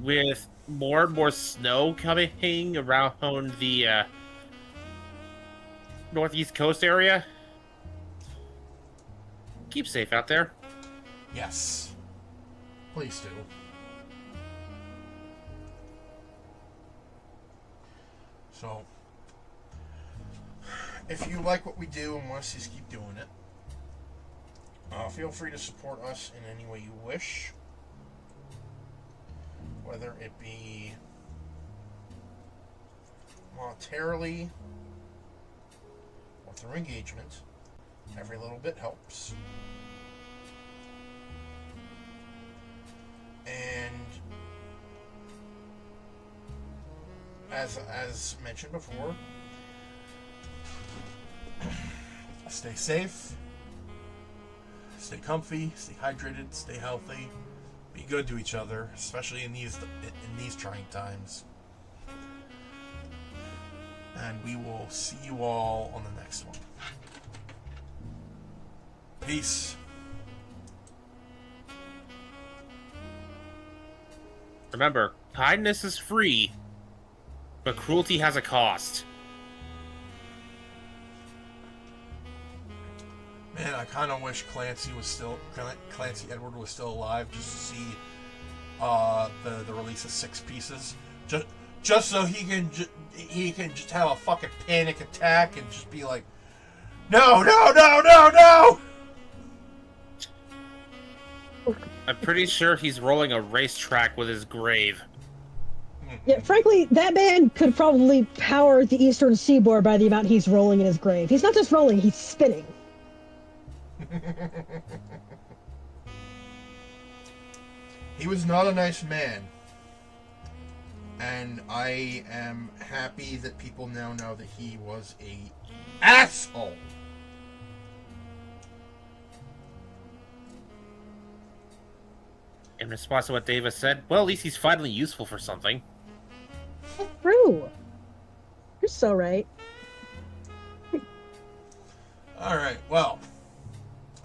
with more and more snow coming around the northeast coast area, keep safe out there. Yes. Please do. So, if you like what we do and want to see us keep doing it, feel free to support us in any way you wish. Whether it be monetarily or through engagement, every little bit helps. And as mentioned before, stay safe, stay comfy, stay hydrated, stay healthy, be good to each other, especially in these trying times. And we will see you all on the next one. Peace. Remember, kindness is free, but cruelty has a cost. Man, I kind of wish Clancy Edward was still alive just to see the release of 6 pieces, just so he can just have a fucking panic attack and just be like, no. I'm pretty sure he's rolling a racetrack with his grave. Yeah, frankly, that man could probably power the eastern seaboard by the amount he's rolling in his grave. He's not just rolling, he's spinning. He was not a nice man. And I am happy that people now know that he was a asshole. In response to what Davis said, well, at least he's finally useful for something. True. You're so right. Alright, well,